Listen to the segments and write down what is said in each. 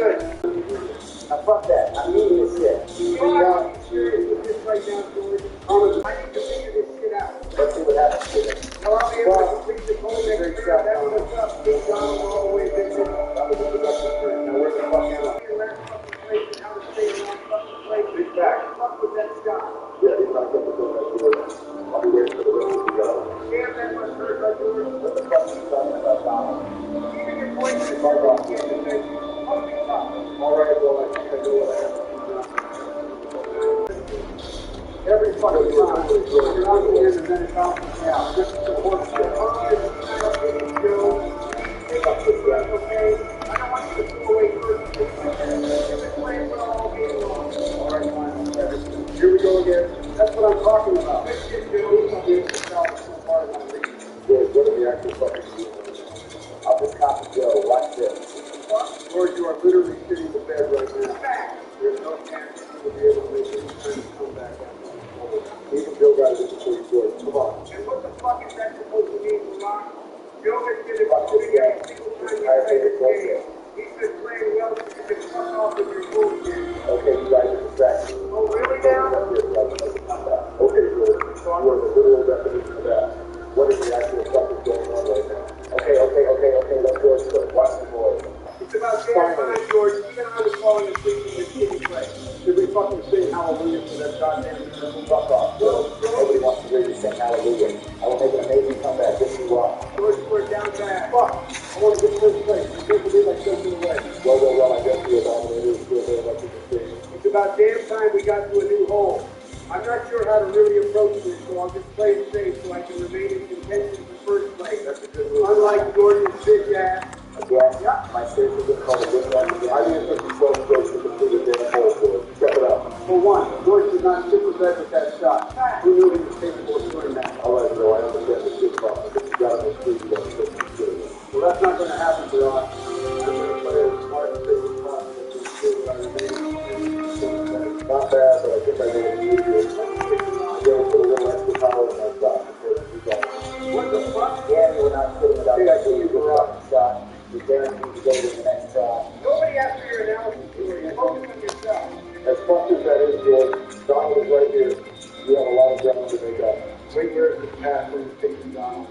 good. Now fuck that. I'm eating this shit. You are serious with this right now, George. I need to figure this shit out. Let's see what happens to it. Now I'll be able to complete this whole next year. That's what's up. Keep Donald all the way busy. That was a productive trip. Now where the fuck am I? Your last fucking place and how to stay in one fucking place. Big fact. Fuck with that shot. Yeah, he's not going to go that short. I'll be waiting for the rest of the go. Damn, that must hurt, right, George? What the fuck are you talking about, Donald? Even your voice is hard on you. All right, well, I think I know what I have to do. every fucking time. You're on the end and then it bounces out. Just support shit. Take up this rest, okay? I don't want you to pull away first. You've been playing well all game long. All right, fine. Here we go again. That's what I'm talking about. This shit, dude. What are the actual fucking doing? I'll just copy Joe. Watch this. George, you are literally sitting in the bed right now. There's no chance you will be able to make any kind of comeback after this. Even Joe got it before you scored. Come on. And what the fuck is that supposed to mean, Lamont? Joe has been improving every single time you play this game. He's been playing well since you've been fucked off with your bullshit. Okay, you guys are distracted. Oh, really now? Okay, good. So I'm worth a literal definition of that. What is the actual fuck is going on right now? Okay. Let's go. Watch the boys. It's about damn time, George. Even I was falling asleep in this kitty play. Should we fucking sing hallelujah for that goddamn beautiful fuck off? Nobody wants to hear you sing hallelujah. I will make an amazing comeback. This is why. George, we're down bad. Fuck! I want to get first place. I can't believe I took it away. Well, I guess we have dominated. Still very much in the stage. It's about damn time we got to a new hole. I'm not sure how to really approach this, so I'll just play it safe so I can remain in contention for first place. That's a good move. Unlike George's bitch ass. Again? Yeah. My seriously good call to win that again. I didn't think you spoke close to complete a damn hole for it. Check it out. For one, George did not stick with that shot. He knew he was capable of doing that. All right, Joe, I understand the shit problem, but you gotta make sure you don't take it serious. Well, that's not going to happen, Ron. I'm going to play as smart and safe as possible to ensure that I remain in Not bad, but I think I know what you do. I'm going to put a little extra power in my shot before you go. What the fuck? Yeah, you were not putting it up. I think you were off the shot. You're guaranteed to go to the next try. Nobody asked for your analysis, George. Focus on yourself. As fucked as that is, George, Donald is right here. You have a lot of ground to make up. Wait, where's the pass when he's taking Donald?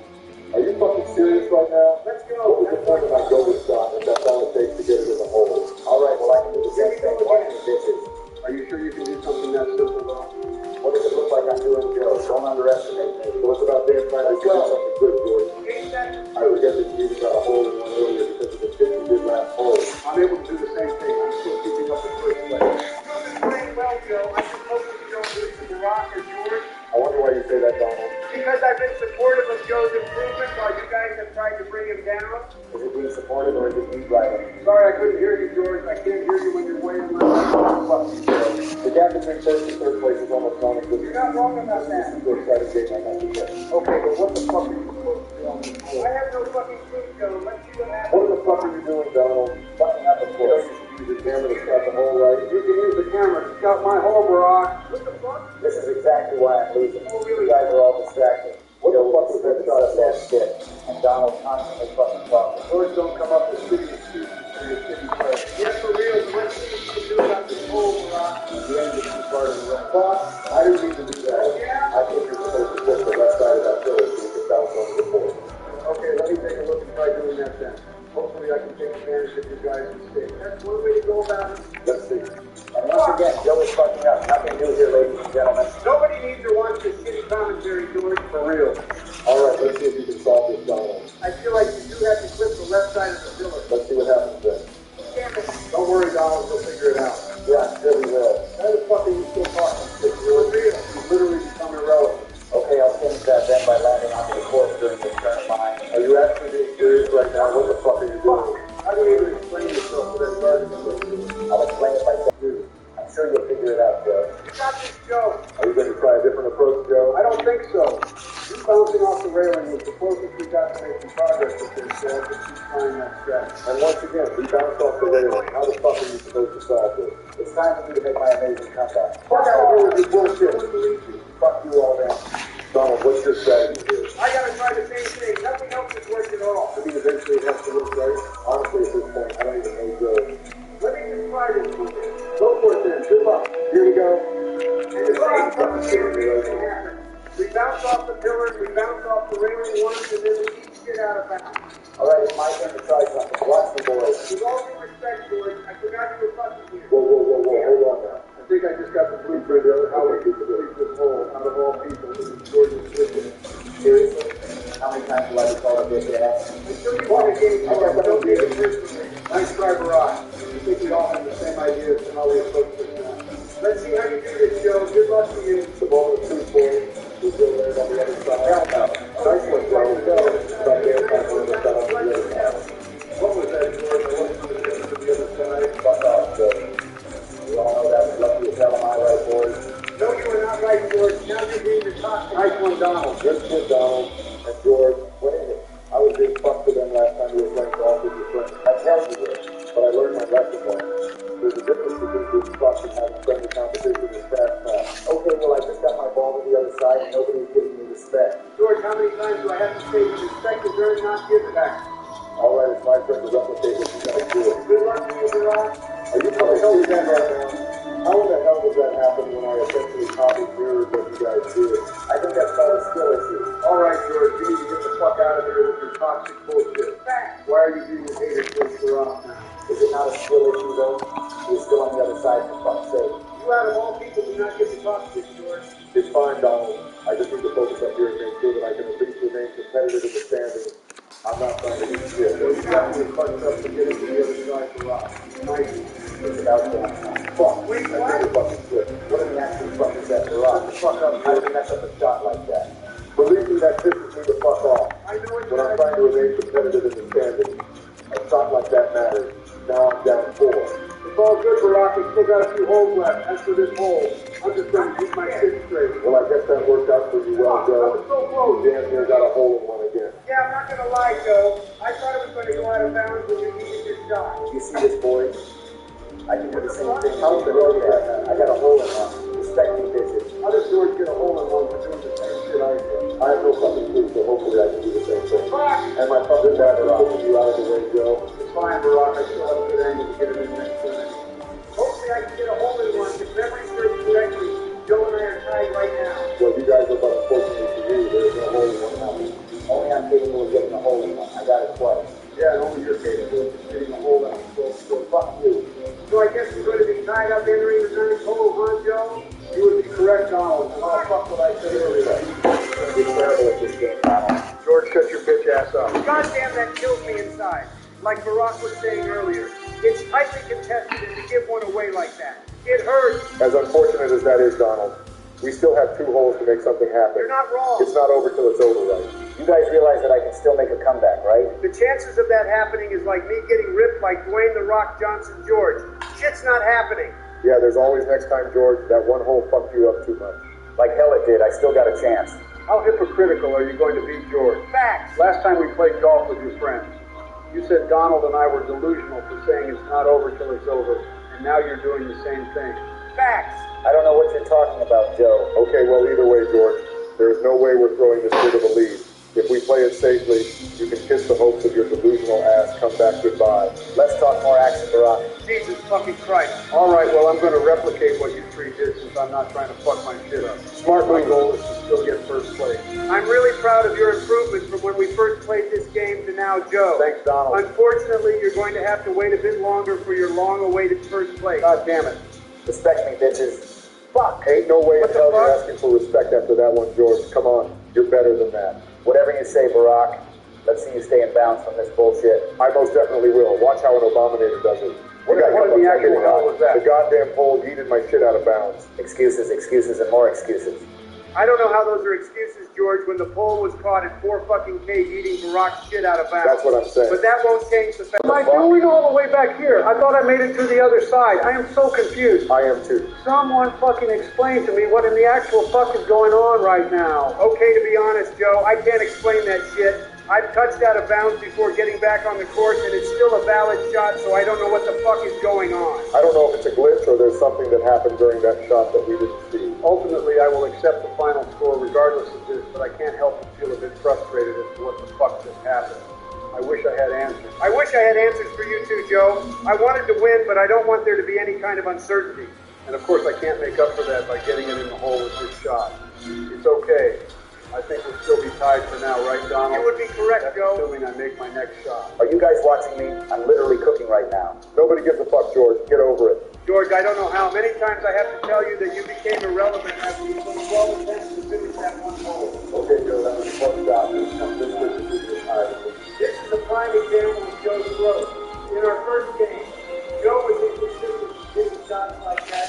Are you fucking serious right now? Let's go. What was the point of my go-with shot if that's all it takes to get it in the hole? All right, well, I can do the same thing. Watch the bitches. Are you sure you can do something that simple, though? What does it look like I'm doing, Joe? Don't underestimate me. So it's about damn time to do something good, George. I forget that you even got a hole in one earlier because of the shit you did last hole. I'm able to do the same thing. I'm still keeping up with first place. You've been playing well, Joe. I just hope that you don't lose to Barack or George. I wonder why you say that, Donald. Because I've been supportive of Joe's improvement while you guys have tried to bring him down. Is it being supportive or is it being driving? Sorry, I couldn't hear you, George. I can't hear you when you're way in Fuck you, Joe. The gap between first and third place is almost gone. You're not wrong about that. Go try to take my message. Okay, but what the fuck are you supposed to do on this court? I have no fucking clue, Joe. Let's see what happens. What the fuck are you doing, Donald? Fucking up a course. You should use the camera to scout the hole, right? You can use the camera to scout my hole, Barack. What the fuck? This is exactly why I'm losing. Oh, really? You guys are all distracted. What the fuck is that shot at that shit? And Donald constantly fucking talking. George, don't come up with shitty excuses for your shitty play. Yeah, for real. Let's see what you can do about this hole, Barack. The end is too far to the left. Fuck, I didn't mean to do that. Yeah? I think you're supposed to flip the left side of that pillar so you can bounce over the board. Okay, let me take a look and try doing that then. Hopefully I can take advantage of your guys' mistake. That's one way to go about it. Let's see. And once again, Joe is fucking up. Nothing new here, ladies and gentlemen. Nobody needs to watch this shitty commentary, George. For real. All right, let's see if you can solve this, Donald. I feel like you do have to clip the left side of the pillar. Let's see what happens then. Damn it. Don't worry, Donald. We'll figure it out. Yeah, sure we will. How the fuck are you still talking shit? You're real. You've literally become irrelevant. Okay, I'll finish that then by landing onto the course during this turn of mine. Are you actually being serious right now? What the fuck are you doing? How do you even explain yourself to that guard? I'll explain it myself. Dude, I'm sure you'll figure it out, Joe. You got this, Joe. Are you going to try a different approach, Joe? I don't think so. You bouncing off the railing was the closest we got to making progress with this, Joe. Just keep trying that stretch. And once again, we bounced off the railing. How the fuck are you supposed to solve this? It's time for me to make my amazing comeback. Fuck out of here with your bullshit. Fuck you all down. Donald, what's your strategy here? I gotta try the same thing. Nothing else has worked at all. I mean, eventually it has to look right. Honestly, at this point, I don't even know Joe. Let me go. And the same fucking thing happened. We bounce off the pillar, we bounce off the railing once, and then we eat shit out of bounds. All right, it's my turn to try something. Watch me, boys. With all due respect, George, I forgot you were fucking here. Whoa, hold on now. I think I just got the blueprint of how we could complete this hole out of all people. This is George's system. Seriously? How many times do I have to call it this ass? Until you won a game, George, don't take it personally. Nice try, Barack. I think we all have the same ideas on how we approach this now. Let's see how you do this, Joe. Good luck to you. The moment of truth, boys. We'll go there on the other side. Hell no. Nice one, Joe. Right there, back on the other side. What was that, George? I wasn't going to get to the other side. Fuck off, Joe. We all know that. We'd love you to tell them I right, boys. No, you were not right, George. Now you're being the top. Nice one, Donald. Good kid, Donald. And George, what is it? I was being fucked to them last time you were playing golf with your friends. I tell you this, but I learned my lesson on it. There's a difference between being fucked and having friendly competition and fast talk. Okay, well, I just got my ball to the other side and nobody's giving me respect. George, how many times do I have to say that respect is earned, not given back? All right, it's my turn to replicate what you guys do. Good luck to you, Barack. Are you coming home again right now? How in the hell does that happen when I essentially copied mirrored what you guys do? I think that's called a skill issue. All right, George, you need to get the fuck out of here with your toxic bullshit. Fact. Why are you being a hater towards Barack now? Is it not a skill issue, though? You're still on the other side, for fuck's sake. You out of all people do not get to talk to this, George. It's fine, Donald. I just need to focus up here and make sure that I can at least remain competitive in the standings. I'm not trying to eat shit. You got me fucked up to get into the other side for Rock. Nice. It's about that. Fuck. Wait, That's what? really fucking good. What in the actual fuck is that for Rock? Fuck up. How did you mess up a shot like that? Believe me, that pisses me the fuck off. I know what When you're I'm trying to remain competitive in the standings, a shot like that matters. Now I'm down 4. It's all good, Barack. We still got a few holes left. As for this hole, I'm just going to keep my shit straight. Well, I guess that worked out for you well, That Joe. was so close. Damn near got a hole in one again. Yeah, I'm not going to lie, Joe. I thought it was going to go out of bounds when you needed your shot. You see this, boy? I can do the same thing. How's the road at? I got a hole in one. Respect me, bitches. How does George get a hole in one for doing the same shit I did? I have no fucking clue, so hopefully I can do the same thing. And my fucking dad are pushing you out of the way, Joe. It's fine, Barack. I still have a good angle to get it in next time. Hopefully I can get a hole in one. If memory serves correctly, Joe and I are tied right now. Well, you guys are but unfortunately for you. There's no hole in one happening. Only I'm capable of getting a hole in one. I got it twice. Yeah, and only you're capable of just getting a hole in one. So fuck you. So I guess we're going to be tied up entering the ninth hole, huh, Joe? You would be correct, Donald. Oh, fuck what I said earlier. You're terrible at this game, Donald. George, shut your bitch ass up. Goddamn, that kills me inside. Like Barack was saying earlier, it's tightly contested, and to give one away like that, it hurts. As unfortunate as that is, Donald, we still have 2 holes to make something happen. You're not wrong. It's not over till it's over, right? You guys realize that I can still make a comeback, right? The chances of that happening is like me getting ripped like Dwayne "The Rock" Johnson George. Shit's not happening. Yeah, there's always next time, George. That one hole fucked you up too much. Like hell it did. I still got a chance. How hypocritical are you going to be, George? Facts. Last time we played golf with your friends, you said Donald and I were delusional for saying it's not over till it's over, and now you're doing the same thing. Facts. I don't know what you're talking about, Joe. Okay, well, either way, George, there is no way we're throwing this big of a lead. If we play it safely, you can kiss the hopes of your delusional ass. Come back goodbye. Let's talk more action, Barack. Jesus fucking Christ. All right, well, I'm going to replicate what you 3 did since I'm not trying to fuck my shit up. Smart my goal is to still get first place. I'm really proud of your improvement from when we first played this game to now, Joe. Thanks, Donald. Unfortunately, you're going to have to wait a bit longer for your long-awaited first place. God damn it. Respect me, bitches. Fuck. Ain't no way in What the hell you're fuck? asking for respect after that one, George. Come on, you're better than that. Whatever you say, Barack. Let's see you stay in bounds from this bullshit. I most definitely will. Watch how an Abominator does it. What in the actual hell was that? The goddamn pole yeeted my shit out of bounds. Excuses, excuses, and more excuses. I don't know how those are excuses, George, when the pole was caught at 4 fucking K eating Barack's shit out of bounds. That's what I'm saying. But that won't change the fact. What am I doing all the way back here? I thought I made it to the other side. I am so confused. I am too. Someone fucking explain to me what in the actual fuck is going on right now. Okay, to be honest, Joe, I can't explain that shit. I've touched out of bounds before getting back on the course, and it's still a valid shot, so I don't know what the fuck is going on. I don't know if it's a glitch or there's something that happened during that shot that we didn't see. Ultimately, I will accept the final score regardless of this, but I can't help but feel a bit frustrated as to what the fuck just happened. I wish I had answers. I wish I had answers for you too, Joe. I wanted to win, but I don't want there to be any kind of uncertainty. And of course, I can't make up for that by getting it in the hole with this shot. It's okay. I think we'll still be tied for now, right, Donald? You would be correct, That's Joe. assuming I make my next shot. Are you guys watching me? I'm literally cooking right now. Nobody gives a fuck, George. Get over it. George, I don't know how many times I have to tell you that you became irrelevant after you put 12 attempts to finish that one hole. Okay, Joe, that was a fun job. This is tired. This is a prime example of Joe's growth. In our first game, Joe was inconsistent with hitting shots like that,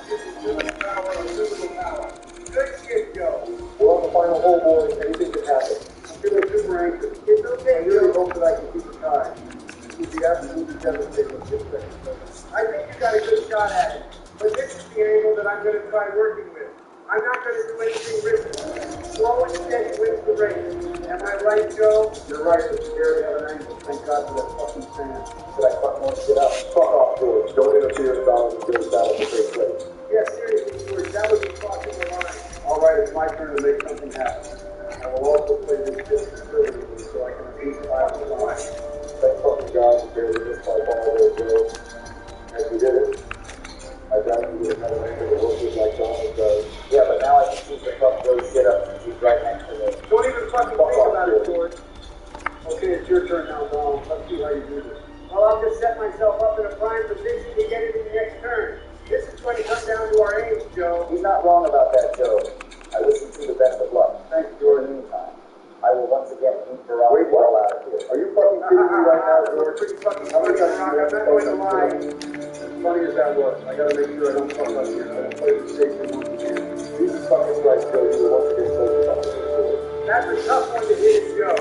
just physical power or physical power. Good shit, Joe. We're on the final hole, boys. Anything can happen. I'm feeling super anxious. It's okay, I really Joe. hope that I can keep it tied. It would be absolutely devastating to get second place. I think you got a good shot at it, but this is the angle that I'm going to try working with. I'm not going to do anything risky. Slow and steady wins the race. Am I right, Joe? You're right, it's scary to have an angle. Thank God for that fucking sand. Should I fuck more shit up? Fuck off, George. Don't interfere in Donald and Joe's battle for third place. Yeah, seriously, George, that would be crossing the line. All right, it's my turn to make something happen. I will also play this shit conservatively so I can at least file the line. Thank fucking God for barely missed my ball there, Joe. As we did it, I doubt you would have had an angle to work with like Donald does. Yeah, but now I can choose to fuck Joe's shit up since he's right next to me. Don't even fucking think about it, George. Okay, it's your turn now, Donald. Let's see how you do this. Well, I'll just set myself up in a prime position to get it in the next turn. This is going to come down to our aims, Joe. He's not wrong about that, Joe. I wish you two the best of luck. Thanks, In George. the meantime, I will once again beat Barrage Wait, well what? out of here. Are you fucking kidding me right now, George? Pretty fucking How many funny, times Rock. you I'm not going to lie. As funny as that was, I gotta make sure I don't fuck up here. I don't play the station once again. Jesus fucking Christ, Joe, you will once again close it up to the score. That's a tough one to hit, Joe.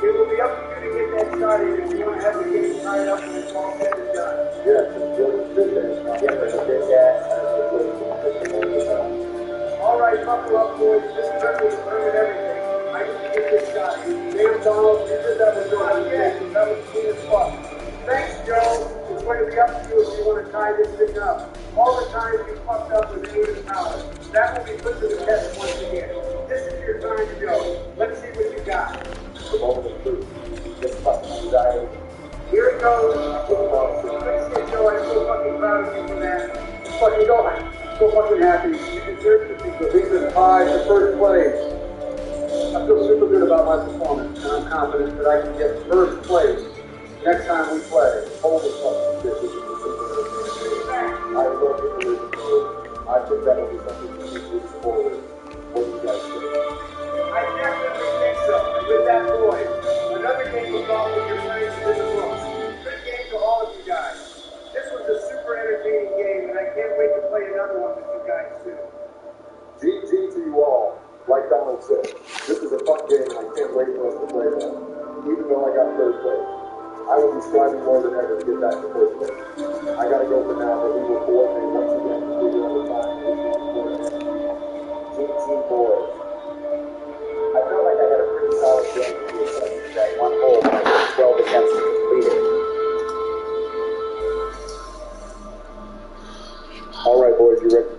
It will be up to you to get that shot in if you want to have the game tied up when it's all said and done. Yes, it's George Fish. Yeah, but the bitch ass has a good All right, buckle up, boys. This is going to determine everything. I need to get this shot in. Damn, Donald, you did that with George. Yeah, that was clean as fuck. Thanks, Joe. It's going to be up to you if you want to tie this thing up. All the times you fucked up with aim and power. That will be put to the test once again. This is your time, Joe. Let's see what you got. The moment of truth. This fucking anxiety. Here it goes. Good shit, Joe. I'm so fucking proud of you for that. Fucking go. I'm so fucking happy. You deserve to be the reason tied for first place. I feel super good about my performance, and I'm confident that I can get first place next time we play. Holy fucking shit, this is a super entertaining. I love it. I think that will be something to move forward. What do you guys think? I definitely think so. And with that, boy, another game of golf with your friends in the books. Good game to all of you guys. This was a super entertaining game, and I can't wait to play another one with you guys soon. GG to you all. Like Donald said, this is a fun game and I can't wait for us to play that. Even though I got third place, I will be striving more than ever to get back to first place. I gotta go for now, but we will coordinate once again to figure out the time to issue the coordinates. GT boys. I felt like I had a pretty solid game to do that one hole when I took 12 attempts to complete it. All right, boys, you ready?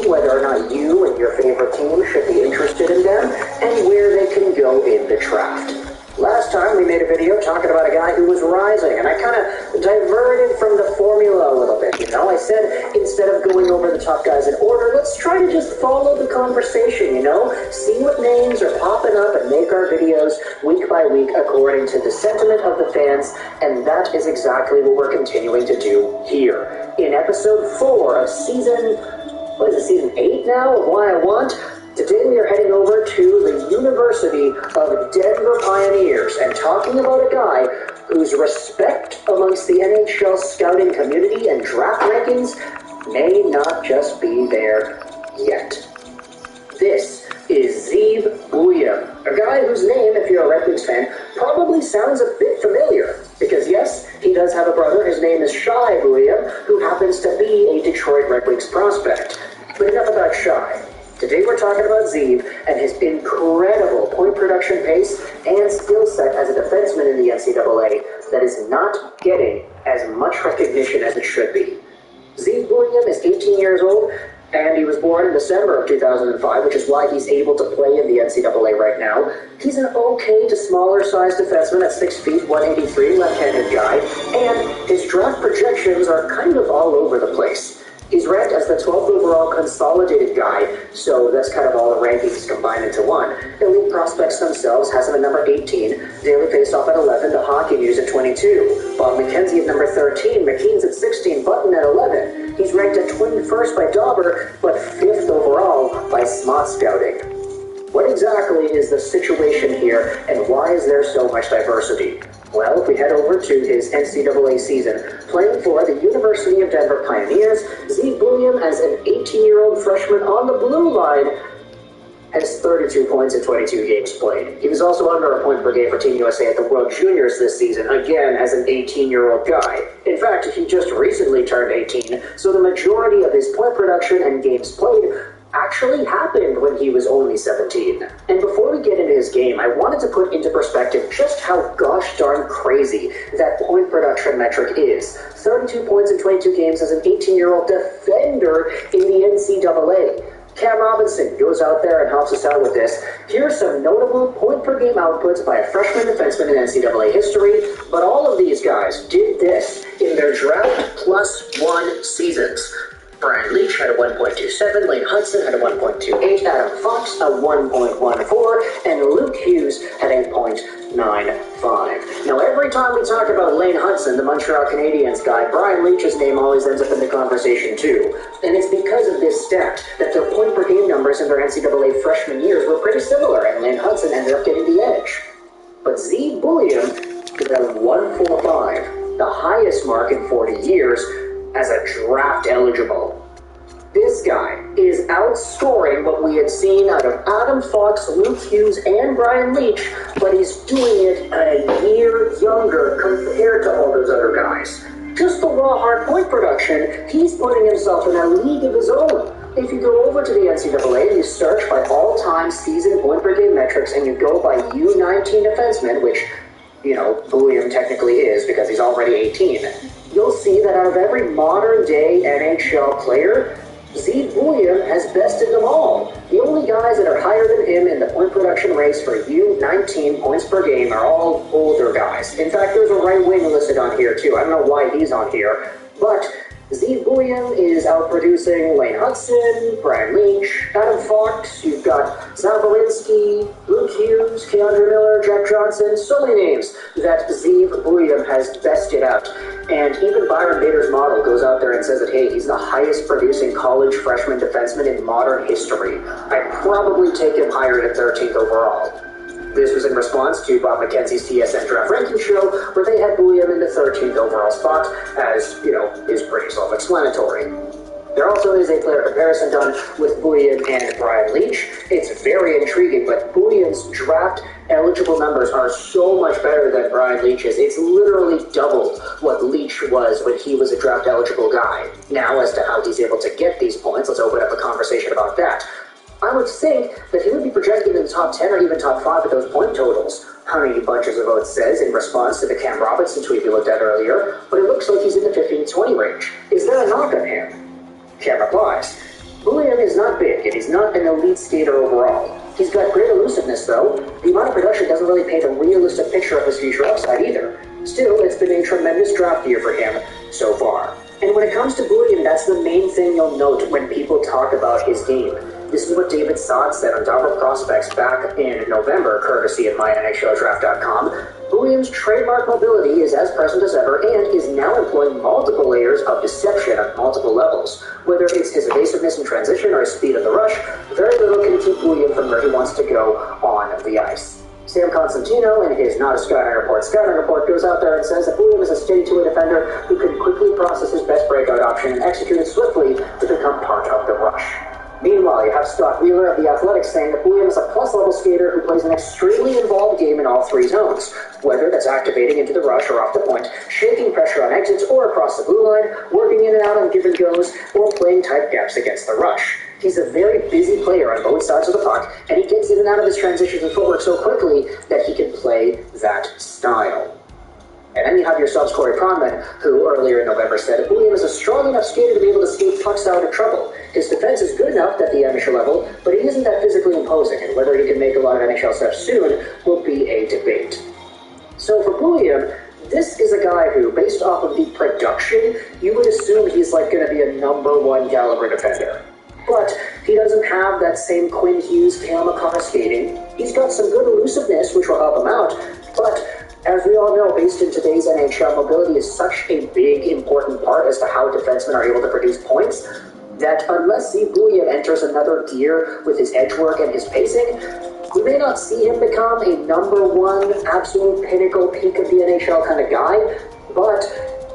see whether or not you and your favorite team should be interested in them and where they can go in the draft. Last time we made a video talking about a guy who was rising, and I kind of diverted from the formula a little bit, you know? I said, instead of going over the top guys in order, let's try to just follow the conversation, you know? See what names are popping up and make our videos week by week according to the sentiment of the fans, and that is exactly what we're continuing to do here. In episode 4 of season 8 now of Why I Want? Today we are heading over to the University of Denver Pioneers and talking about a guy whose respect amongst the NHL scouting community and draft rankings may not just be there yet. This is Zeev Buium, a guy whose name, if you're a Red Wings fan, probably sounds a bit familiar. Because yes, he does have a brother, his name is Shai Buium, who happens to be a Detroit Red Wings prospect. But enough about Shai. Today we're talking about Zeev and his incredible point production pace and skill set as a defenseman in the NCAA that is not getting as much recognition as it should be. Zeev Buium is 18 years old, and he was born in December of 2005, which is why he's able to play in the NCAA right now. He's an okay to smaller-sized defenseman at 6 feet, 183, left-handed guy, and his draft projections are kind of all over the place. He's ranked as the 12th overall consolidated guy, so that's kind of all the rankings combined into one. Elite Prospects themselves has him at number 18, Daily Faceoff at 11, The Hockey News at 22, Bob McKenzie at number 13, McKean's at 16, Button at 11. He's ranked at 21st by Dauber, but 5th overall by Smart Scouting. What exactly is the situation here, and why is there so much diversity? Well, if we head over to his NCAA season, playing for the University of Denver Pioneers, Zeev Buium, as an 18-year-old freshman on the blue line, has 32 points in 22 games played. He was also under a point per game for Team USA at the World Juniors this season, again as an 18-year-old guy. In fact, he just recently turned 18, so the majority of his point production and games played actually happened when he was only 17. And before we get into his game, I wanted to put into perspective just how gosh darn crazy that point production metric is. 32 points in 22 games as an 18-year-old defender in the NCAA. Cam Robinson goes out there and helps us out with this. Here's some notable point-per-game outputs by a freshman defenseman in NCAA history, but all of these guys did this in their draft plus 1 seasons. Brian Leach had a 1.27, Lane Hudson had a 1.28, Adam Fox a 1.14, and Luke Hughes had a 0.95. Now, every time we talk about Lane Hudson, the Montreal Canadiens guy, Brian Leach's name always ends up in the conversation too. And it's because of this stat that their point-per-game numbers in their NCAA freshman years were pretty similar, and Lane Hudson ended up getting the edge. But Zeev Buium is at 145, the highest mark in 40 years, as a draft eligible. This guy is outscoring what we had seen out of Adam Fox, Luke Hughes, and Brian Leach, but he's doing it a year younger compared to all those other guys. Just the raw hard point production, he's putting himself in a league of his own. If you go over to the NCAA and you search by all-time season point per game metrics and you go by U19 defensemen, which, you know, Buium technically is because he's already 18, you'll see that out of every modern-day NHL player, Zeev Buium has bested them all. The only guys that are higher than him in the point production race for U19 points per game are all older guys. In fact, there's a right wing listed on here too. I don't know why he's on here, but Zeev Buium is outproducing Lane Hudson, Brian Leach, Adam Fox, you've got Zabarinsky, Luke Hughes, Keandre Miller, Jack Johnson, so many names that Zeev Buium has bested out. And even Byron Bader's model goes out there and says that, hey, he's the highest producing college freshman defenseman in modern history. I'd probably take him higher than 13th overall. This was in response to Bob McKenzie's TSN Draft Ranking Show, where they had Buium in the 13th overall spot, as, you know, is pretty self-explanatory. There also is a player comparison done with Buium and Brian Leach. It's very intriguing, but Buium's draft eligible numbers are so much better than Brian Leach's. It's literally doubled what Leach was when he was a draft eligible guy. Now, as to how he's able to get these points, let's open up a conversation about that. I would think that he would be projected in the top 10 or even top 5 with those point totals. Honey Bunches of Oats says in response to the Cam Robinson tweet we looked at earlier, but it looks like he's in the 15 to 20 range. Is there a knock on him? Cam replies, William is not big, and he's not an elite skater overall. He's got great elusiveness, though. The amount of production doesn't really paint a realistic picture of his future upside either. Still, it's been a tremendous draft year for him so far. And when it comes to William, that's the main thing you'll note when people talk about his game. This is what David Sod said on Dobber Prospects back in November, courtesy of mynhldraft.com. Williams' trademark mobility is as present as ever and is now employing multiple layers of deception at multiple levels. Whether it's his evasiveness in transition or his speed in the rush, very little can keep William from where he wants to go on the ice. Sam Constantino, in his Not a scouting report, goes out there and says that William is a steady two-way defender who can quickly process his best breakout option and execute it swiftly to become part of the rush. Meanwhile, you have Scott Wheeler of The Athletic saying that William is a plus-level skater who plays an extremely involved game in all three zones, whether that's activating into the rush or off the point, shaking pressure on exits or across the blue line, working in and out on give and goes, or playing tight gaps against the rush. He's a very busy player on both sides of the puck, and he gets in and out of his transitions and footwork so quickly that he can play that style. And then you have yourselves Corey Pronman, who earlier in November said that William is a strong enough skater to be able to skate pucks out of trouble. His defense is good enough at the NHL level, but he isn't that physically imposing, and whether he can make a lot of NHL steps soon will be a debate. So for William, this is a guy who, based off of the production, you would assume he's like going to be a #1 caliber defender. But he doesn't have that same Quinn Hughes, Cale Makar skating. He's got some good elusiveness, which will help him out, but as we all know, based in today's NHL, mobility is such a big, important part as to how defensemen are able to produce points that unless Steve William enters another gear with his edge work and his pacing, we may not see him become a #1 absolute pinnacle peak of the NHL kind of guy. But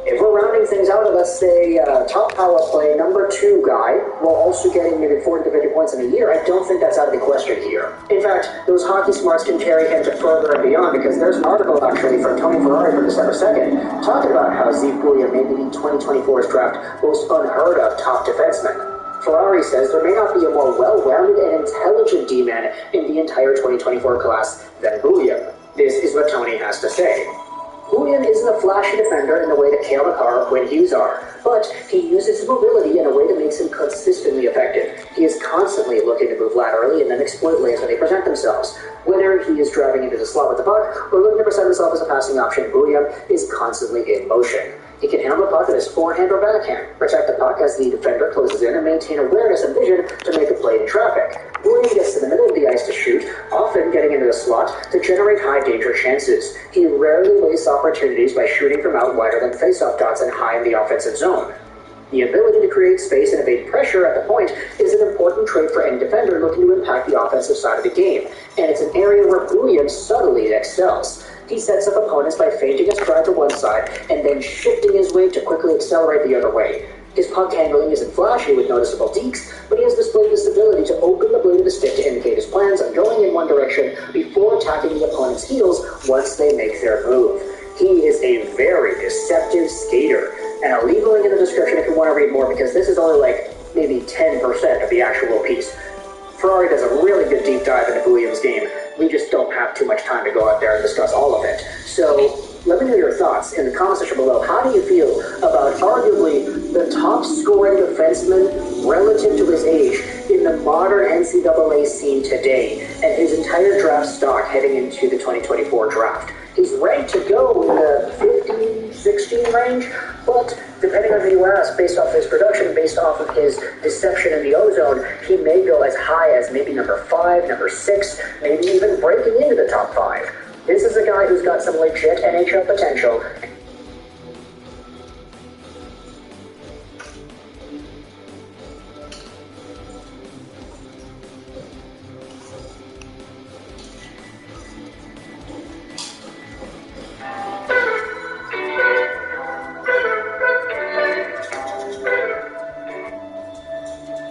if we're rounding things out to, let's say, top power play, #2 guy, while also getting maybe 40 to 50 points in a year, I don't think that's out of the question here. In fact, those hockey smarts can carry him to further and beyond, because there's an article actually from Tony Ferrari from December 2nd talking about how Zeke William may be the 2024's draft most unheard of top defenseman. Ferrari says there may not be a more well-rounded and intelligent D-man in the entire 2024 class than William. This is what Tony has to say. William isn't a flashy defender in the way that Cale Makar or Quinn Hughes are, but he uses his mobility in a way that makes him consistently effective. He is constantly looking to move laterally and then exploit lanes when they present themselves. Whether he is driving into the slot with the puck or looking to present himself as a passing option, William is constantly in motion. He can handle the puck with his forehand or backhand, protect the puck as the defender closes in, and maintain awareness and vision to make a play in traffic. William gets to the middle of the ice to shoot, often getting into the slot to generate high-danger chances. He rarely wastes opportunities by shooting from out wider than face-off dots and high in the offensive zone. The ability to create space and evade pressure at the point is an important trait for any defender looking to impact the offensive side of the game, and it's an area where William subtly excels. He sets up opponents by feinting a stride to one side and then shifting his weight to quickly accelerate the other way. His puck handling isn't flashy with noticeable dekes, but he has displayed this ability to open the blade of the stick to indicate his plans on going in one direction before attacking the opponent's heels once they make their move. He is a very deceptive skater, and I'll leave a link in the description if you want to read more, because this is only like maybe 10% of the actual piece. Ferrari does a really good deep dive into Williams' game. We just don't have too much time to go out there and discuss all of it. So let me know your thoughts in the comment section below. How do you feel about arguably the top scoring defenseman relative to his age in the modern NCAA scene today, and his entire draft stock heading into the 2024 draft? He's ranked to go in the 15, 16 range, but depending on who you ask, based off his production, based off of his deception in the ozone, he may go as high as maybe #5, #6, maybe even breaking into the top 5. This is a guy who's got some legit NHL potential.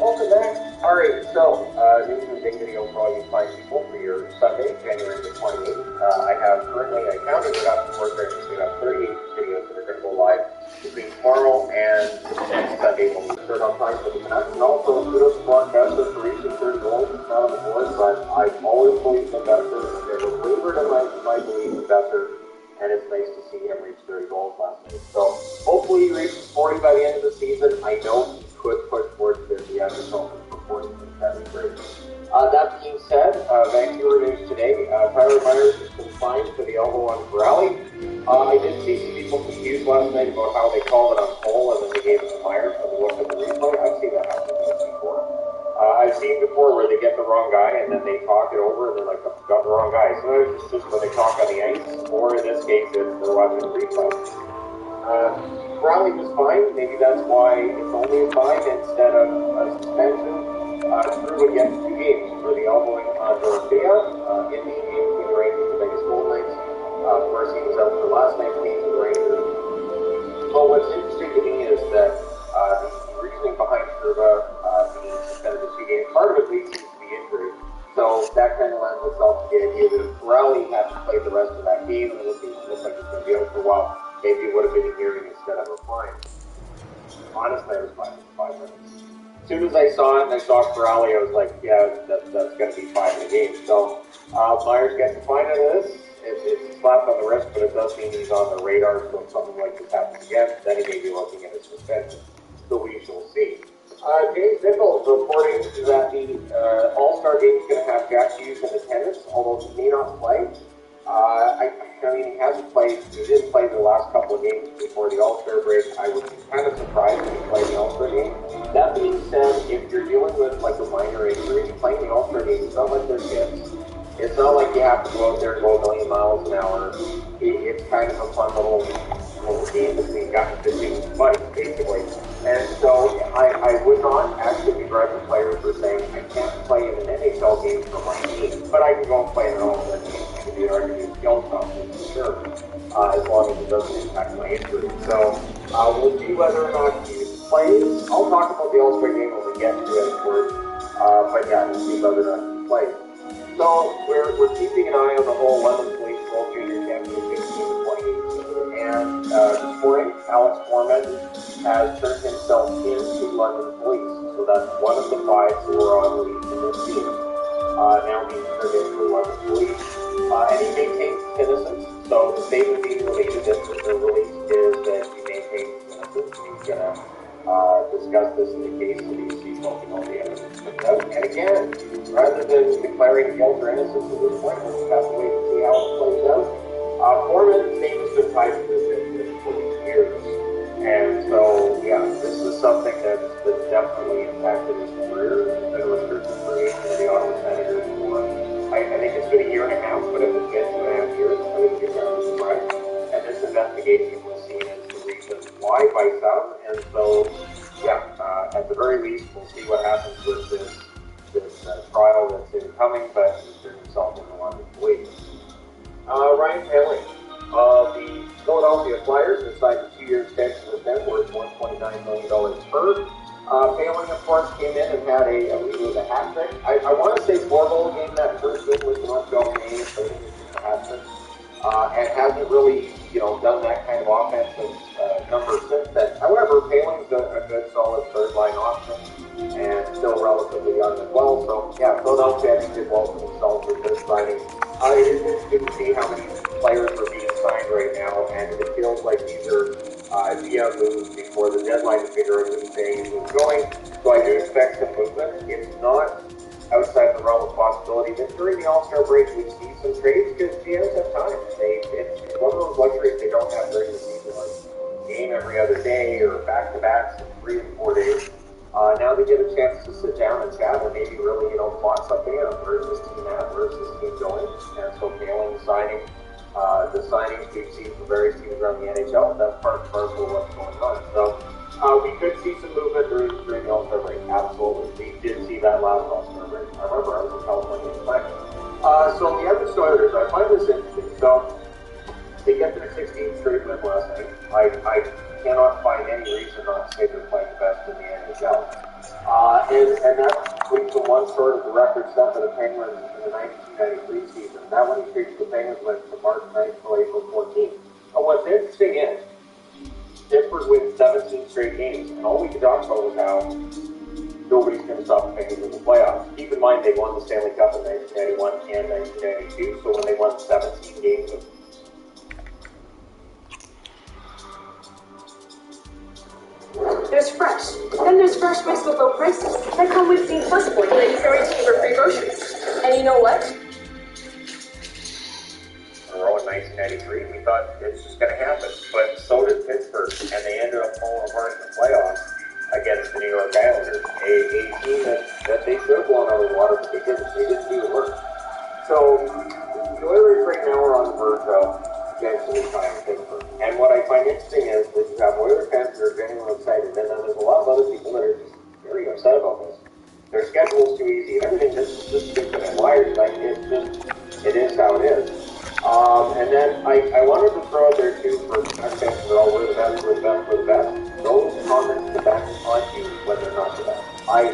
Welcome back. Alright, so this is a big video for all you fine people for your Sunday, January the 28th. I have currently, I counted it up before Christmas, we have 38 videos that are going to go live between tomorrow and next Sunday when we start on time for the Canucks. And also, kudos to broadcaster for reaching 30 goals. It's not on the board, but I've always believed in Besser. Never wavered in my belief in Besser, and it's nice to see him reach 30 goals last night. So hopefully he reaches 40 by the end of the season. I know he could push towards 50 after something. That being said, Vancouver news today, Tyler Myers has been fined for the elbow on Corrali. I did see some people confused last night about how they called it on pole and then they gave it to Myers when they looked at the replay. I've seen that happen before. I've seen before where they get the wrong guy and then they talk it over and they're like, got the wrong guy. So it's just when they talk on the ice, or in this case, they're watching the replay. Corrali was fine. Maybe that's why it's only a fine instead of a suspension. Drew would get 2 games for the elbowing on Dorothea in the game between the Rangers and the Vegas Golden Knights. Of course, he was out for last night's game for the Rangers. But what's interesting to me is that the reasoning behind Drew being suspended for 2 games, part of it leads seems to be injury. So that kind of lends itself to the idea that if Corrali hadn't played the rest of that game and it looks like he's going to be out for a while, maybe it would have been a hearing instead of a fine. Honestly, I was fine for 5 minutes. As soon as I saw it and I saw Corrali, I was like, yeah, that's going to be 5 in a game. So Myers gets a fine out of this. It's a slap on the wrist, but it does mean he's on the radar. So if something like this happens again, then he may be looking at a suspension. So we shall see. James Nichols reporting that the All-Star game is going to have Jack Hughes in attendance, although he may not play. I mean, he hasn't played, he didn't play the last couple of games before the All-Star break. I would be kind of surprised if he played the All-Star game. That being said, if you're dealing with like a minor injury, playing the All-Star game is not like there's kids. It's not like you have to go out there and go a million miles an hour. It's kind of a fun little game between guys and 15 buddies, basically. And so I would not actually begrudge the players for saying, I can't play in an NHL game for my team, but I can go and play in an All-Star game. I can do it, or I can do skill stuff, for sure, as long as it doesn't impact my injury. So we'll see whether or not he plays. I'll talk about the All-Star game when we get to it, of course. But yeah, we'll see whether or not he plays. So we're keeping an eye on the whole London Police World Junior Championship team in 2018. And this morning, Alex Foreman has turned himself into London Police. So that's one of the 5 who are on leave in this team. Now he's turned into London Police. And he maintains his innocence. So the statement being released is that he maintains his innocence. He's going to discuss this in the case that he's looking all the evidence comes out. And again, rather than declaring guilt or innocence at this point, we'll just have to wait and see how it plays out. Foreman's name has been tied to this for years. And so, yeah, this is something that's definitely impacted his career. He's been a restricted free agent of the Ottawa Senators for, I think it's been 1.5 years, but if it's been 2.5 years, I would be very surprised. And this investigation was seen as the reason why by some. And so, yeah, at the very least, we'll see what happens with this trial that's incoming, but he's turned himself into London Police. Ryan Paling of the Philadelphia Flyers has signed a 2-year extension with them worth $1.9 million per. Paling, of course, came in and had I believe it was a hat trick. I want to say 4-goal game that first game with the Montreal Canadiens, but I think it was a hat trick. And hasn't really, done that kind of offensive number since then. However, Paling's a good, solid third-line option and still relatively young as well. So, yeah, Philadelphia, I think, did welcome themselves with this signing. It is interesting to see how many players are being signed right now, and it feels like these are via moves before the deadline to figure out who's staying and who's going. So I do expect some movement. It's not outside the realm of possibility that during the All-Star break we see some trades because GMs have time. It's one of those luxuries they don't have during the season, like game every other day or back-to-backs in 3 and 4 days. Now they get a chance to sit down and chat and maybe really, plot something out. Where's this team at? Where's this team going? And so Paling signing, the signings we've seen from various teams around the NHL, that's part and parcel of what's going on. So we could see some movement during the All-Star break. Absolutely. We did see that last All-Star break. I remember I was in California playing. So the Edmonton Oilers, I find this interesting. So they get their 16th straight win last night. I cannot find any reason not to say they're playing the best in the NHL. And that brings to one sort of the record set for the Penguins in the 1993 season. That one he reached the Penguins went from March 9th to April 14th. And what's interesting is, Pittsburgh wins 17 straight games, and all we could talk about was how nobody's going to stop the Penguins in the playoffs. Keep in mind they won the Stanley Cup in 1991 and 1992, so when they won 17 games of There's fresh. Then there's fresh mixed with low prices that come with being flexible and easy for free groceries. blown out of the water, but they didn't do the work. So the Oilers right now are on the verge of eventually trying Pittsburgh. And what I find interesting is that you have Oilers fans that are genuinely excited, and then there's a lot of other people that are just very upset about this. Their schedule's too easy, and everything just stupid and wired. Like, it is how it is. And then I wanted to throw out there too for fans that are all, we're the best, we're the best, we're the best. Those comments come back on you when they're not the best. I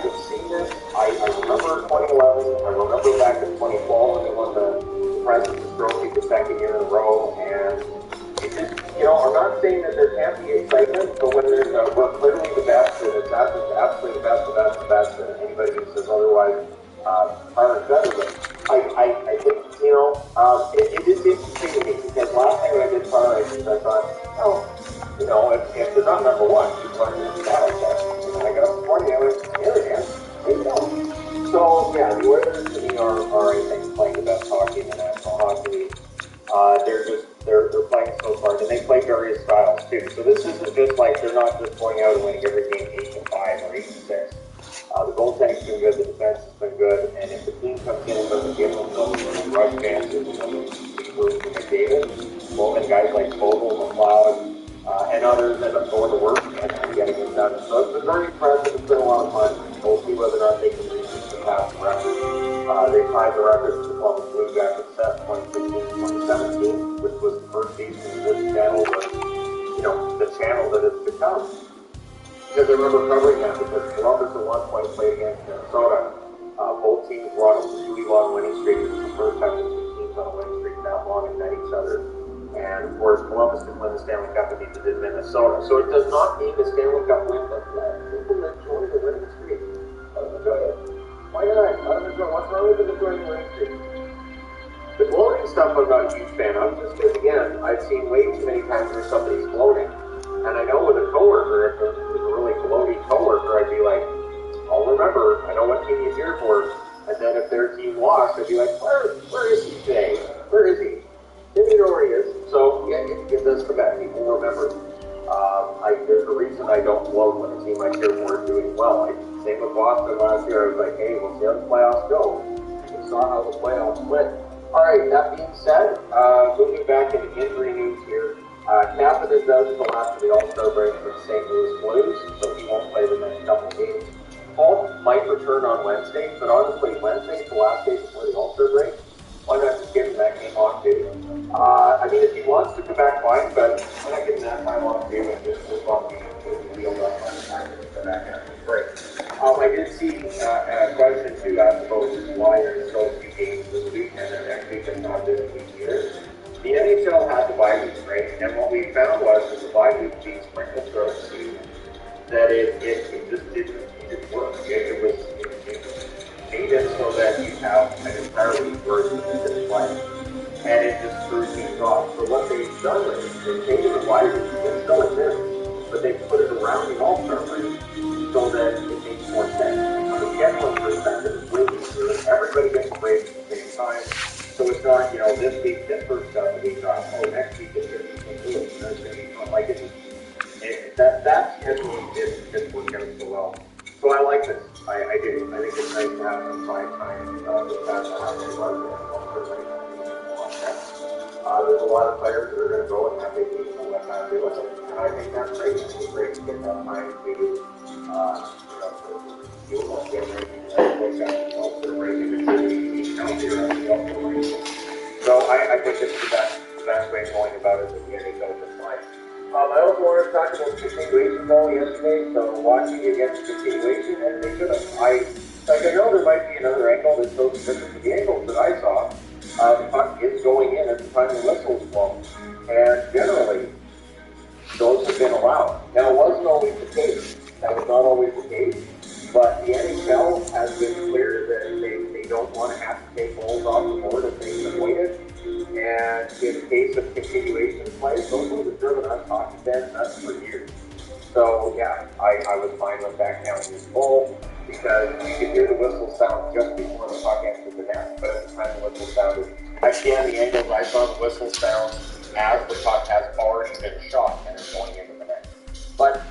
could see this. I remember 2011. I remember back in 2012 when they won the President's Trophy the second year in a row. And it just, I'm not saying that there can't be excitement, but when there's we're clearly the best, and it's absolutely the best, and anybody who says otherwise are better. But I think, it is interesting to me because last time I did fire races, I thought, if they're not number one, people are going to be battle test. And I got up this morning, I went, there you go. So, yeah, the Oilers to me are I think, playing the best hockey in the National Hockey League. They're playing so hard, and they play various styles too. So this isn't just like they're not just going out and winning every game 8-5 or 8-6. The goaltending's been good, the defense has been good, and if the team comes in and doesn't give them those rush chances, Bruce and McDavid, well, then guys like Vogel, McLeod, and others end up going to work and getting it done. So it's been very impressive. It's been a lot of fun. We'll see whether or not they can reach the past record. They tied the record for the Columbus Blue Jackets set 2016-2017, which was the first season this channel was, the channel that it's become. Because I remember covering that because Columbus at one point played against Minnesota. Both teams were on a really long winning streak. It was the first time the two teams on a winning streak that long and met each other. And of course, Columbus can win the Stanley Cup and neither did Minnesota. So it does not mean the Stanley Cup win, but people enjoy the winning streak. Enjoy it. Why not? What's wrong with enjoying the winning streak? The gloating stuff I'm not a huge fan of, just because, again, I've seen way too many times where somebody's gloating. And I know with a coworker, if it was a really gloaty coworker, I'd be like, I'll remember, I know what team he's here for. And then if their team lost, I'd be like, where is he today? Where is he? Then you know where he is. So, yeah, it does come back. People remember. There's a reason I don't gloat when the team I cheer for is doing well. Same with Boston last year. I was like, hey, we'll see how the playoffs go. We saw how the playoffs went. All right, that being said, moving back into injury news here. Captain is out until after the All-Star break for the St. Louis Blues, so he won't play the next couple games. Paul might return on Wednesday, but honestly, Wednesday's the last day before the All-Star break. Why not just give him that game off too? If he wants to come back, fine, but why not give him that time off too and just off the wheel up on the time to come back after the break? I did see a question too asked about why there's so few games this weekend and next week and not this week either. The NHL had the bye week break, and what we found was that the bye week being sprinkled throughout the season, that it just didn't work. It was made it so that you have an entire week where you can play, and it just threw teams off. So what they've done is they've taken the bye week, it still exists, but they put it around the All-Star break so that it makes more sense. From a scheduling perspective, it's way easier. Everybody gets a break at the same time. So it's not, this week, this first stuff, the week off, next week it's going to be St. Louis, and it's going to be like that scheduling didn't work out so well. So I like this. I do. I think it's nice to have some prime time this past time as well. There's a lot of players that are going to go and have vacation and let that do it. And I think that's great. It's great to get that time to do all the break. So I think it's the best way of going about it that the NHL just fine. I also wanted to talk about continuation goal yesterday, so watching against continuation, and they should have. I know there might be another angle that shows different, but the angles that I saw, the puck is going in at the time the whistle is blown, and generally, those have been allowed. Now, it wasn't always the case. That was not always the case. But the NHL has been clear that they don't want to have to take goals off the board if they can avoid it. And in case of continuation play, those were driven us hockey fans nuts for years. So yeah, I was fine with that counting as goal because you could hear the whistle sound just before the puck entered the net. But at the time the whistle sounded, I scanned the angles, I saw the whistle sound as the puck has already been shot and it's going into the net. But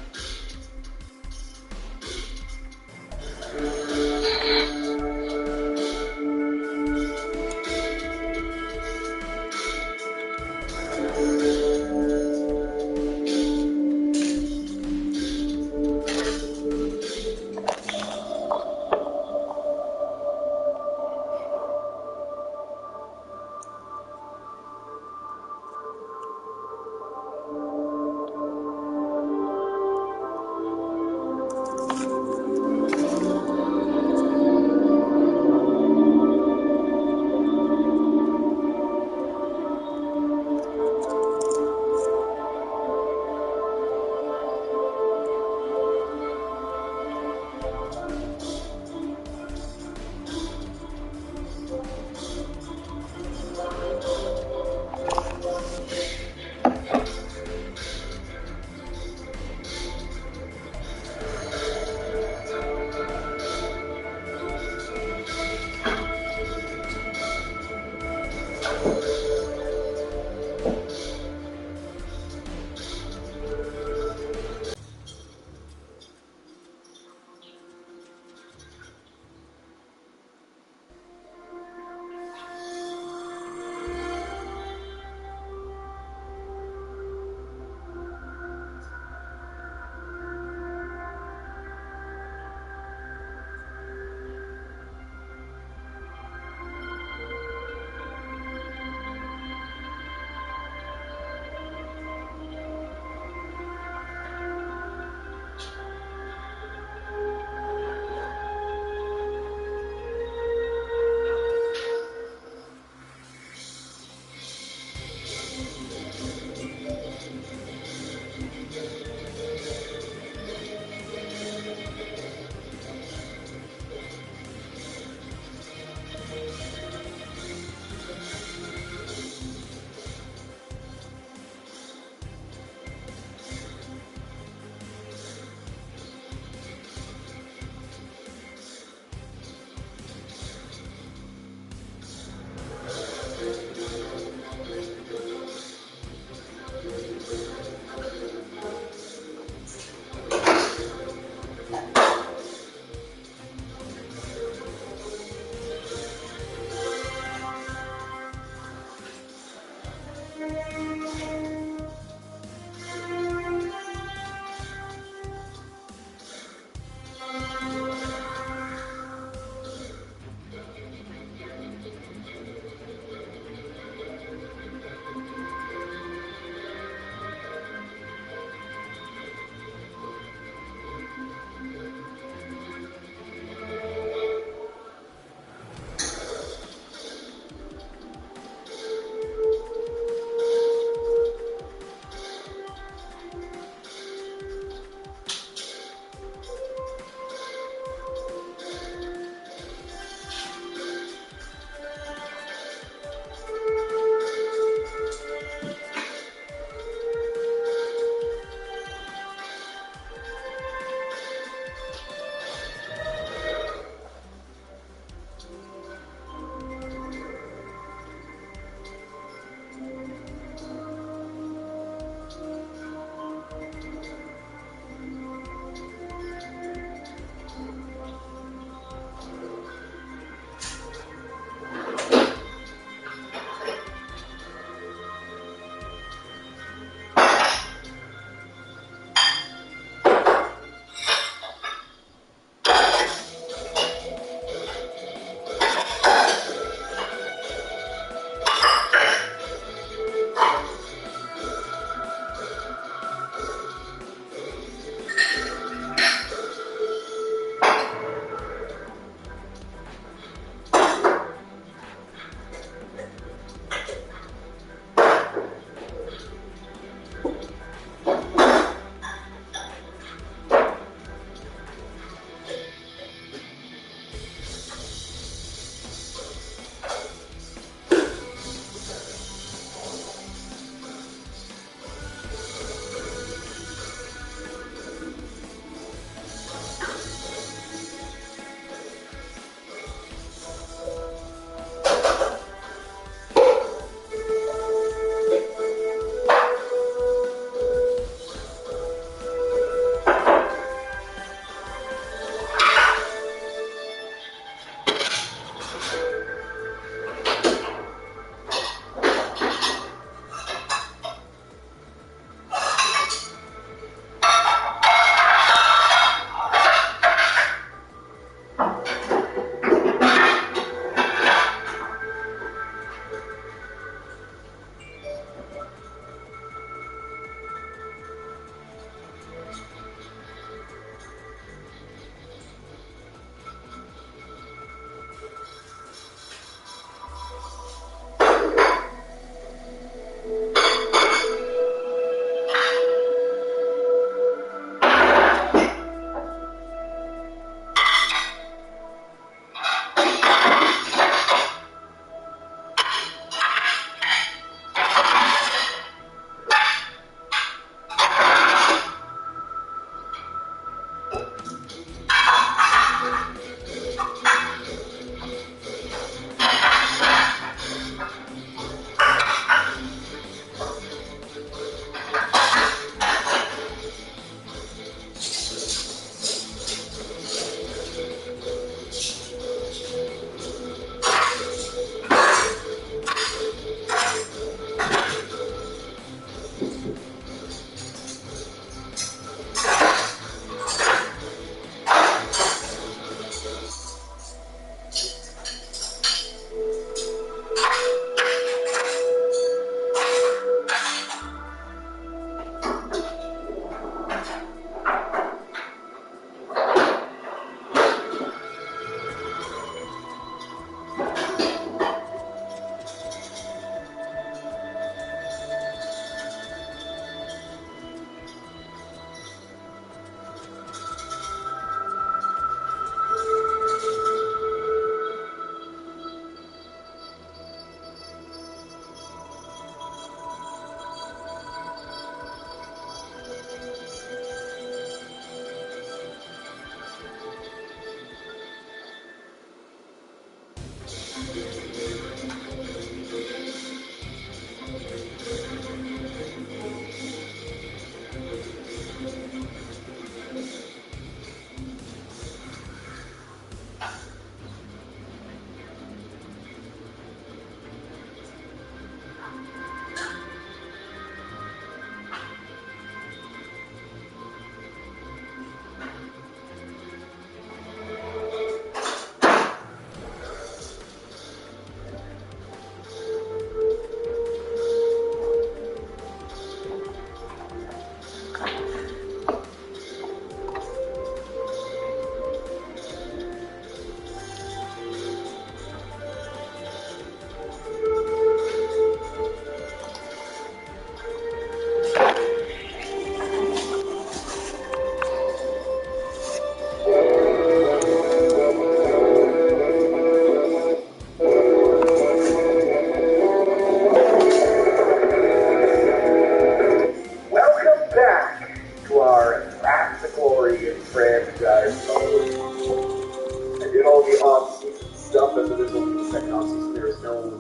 off-season stuff as it is on the second off-season. There is no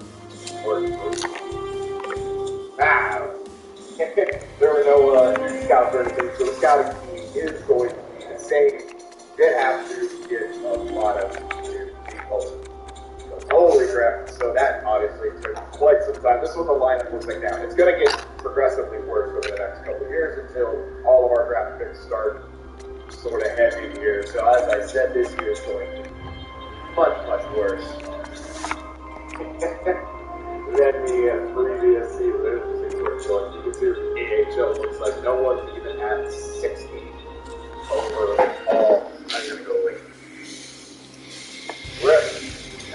there were no scouts or anything, so the scouting team is going to be the same. Did have to get a lot of new people. Holy crap. So that obviously took quite some time. This is what the lineup looks like now. It's going to get progressively worse over the next couple of years until all of our draft picks start sort of heavy here. So as I said, this year is going to be much, much worse than the previous season. You can see AHL looks like no one even at 60 overall. I'm going to go like rip.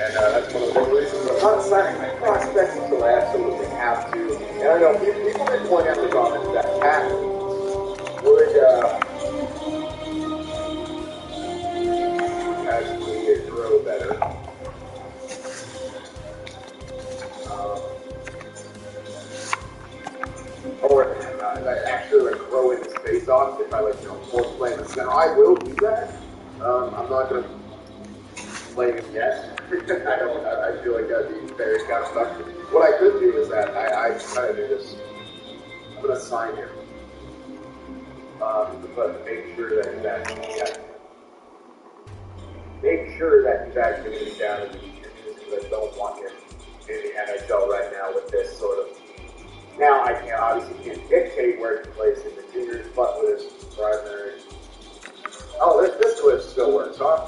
And that's one of the big reasons I'm not signing my prospects until I absolutely have to. And I know people may point out in the comments that Pat would, as we grow better, or actually like grow in his face off if I force play in the center. I will do that. I'm not going to play him yet. I feel like that'd be very kind of stuck. What I could do is that I kind of do this. I'm going to sign him, but make sure that he's actually going to be down in the juniors, because I don't want him in the NHL right now with this sort of. Now I can't dictate where he plays in the juniors, but with his primary. Oh, this glitch still works, huh?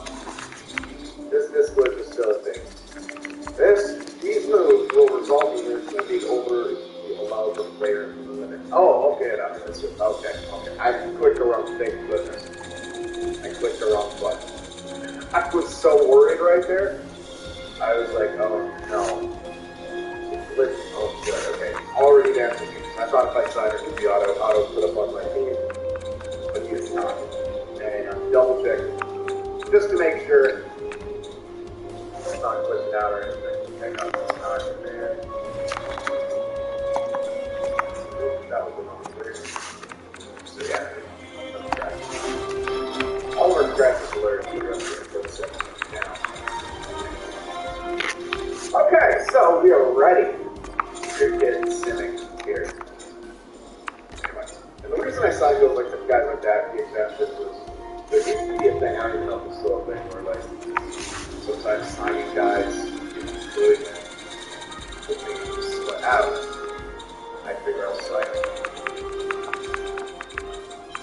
This glitch is still a thing. These moves will result in their team being over the allowed the player to the limit. Oh, okay, okay. I clicked the wrong thing, goodness. I clicked the wrong button. I was so worried right there. I was like, oh no. Oh, good, okay. Already down to me. I thought if I signed it, it would be auto put up on my team. But he is not. And I'm double checking. Just to make sure it's not clicked out or anything. Hang on, it's not in there. That was the wrong thing. So yeah, no scratches. All our scratches alerted to the rest of the second now. Okay, so we are ready to get simming here. Anyway, and the reason I signed those guys like that, the exemptions, was there used to be a thing, I don't even know if it's still a thing, where sometimes signing guys is good with things, but I don't know. I figure I'll sign them.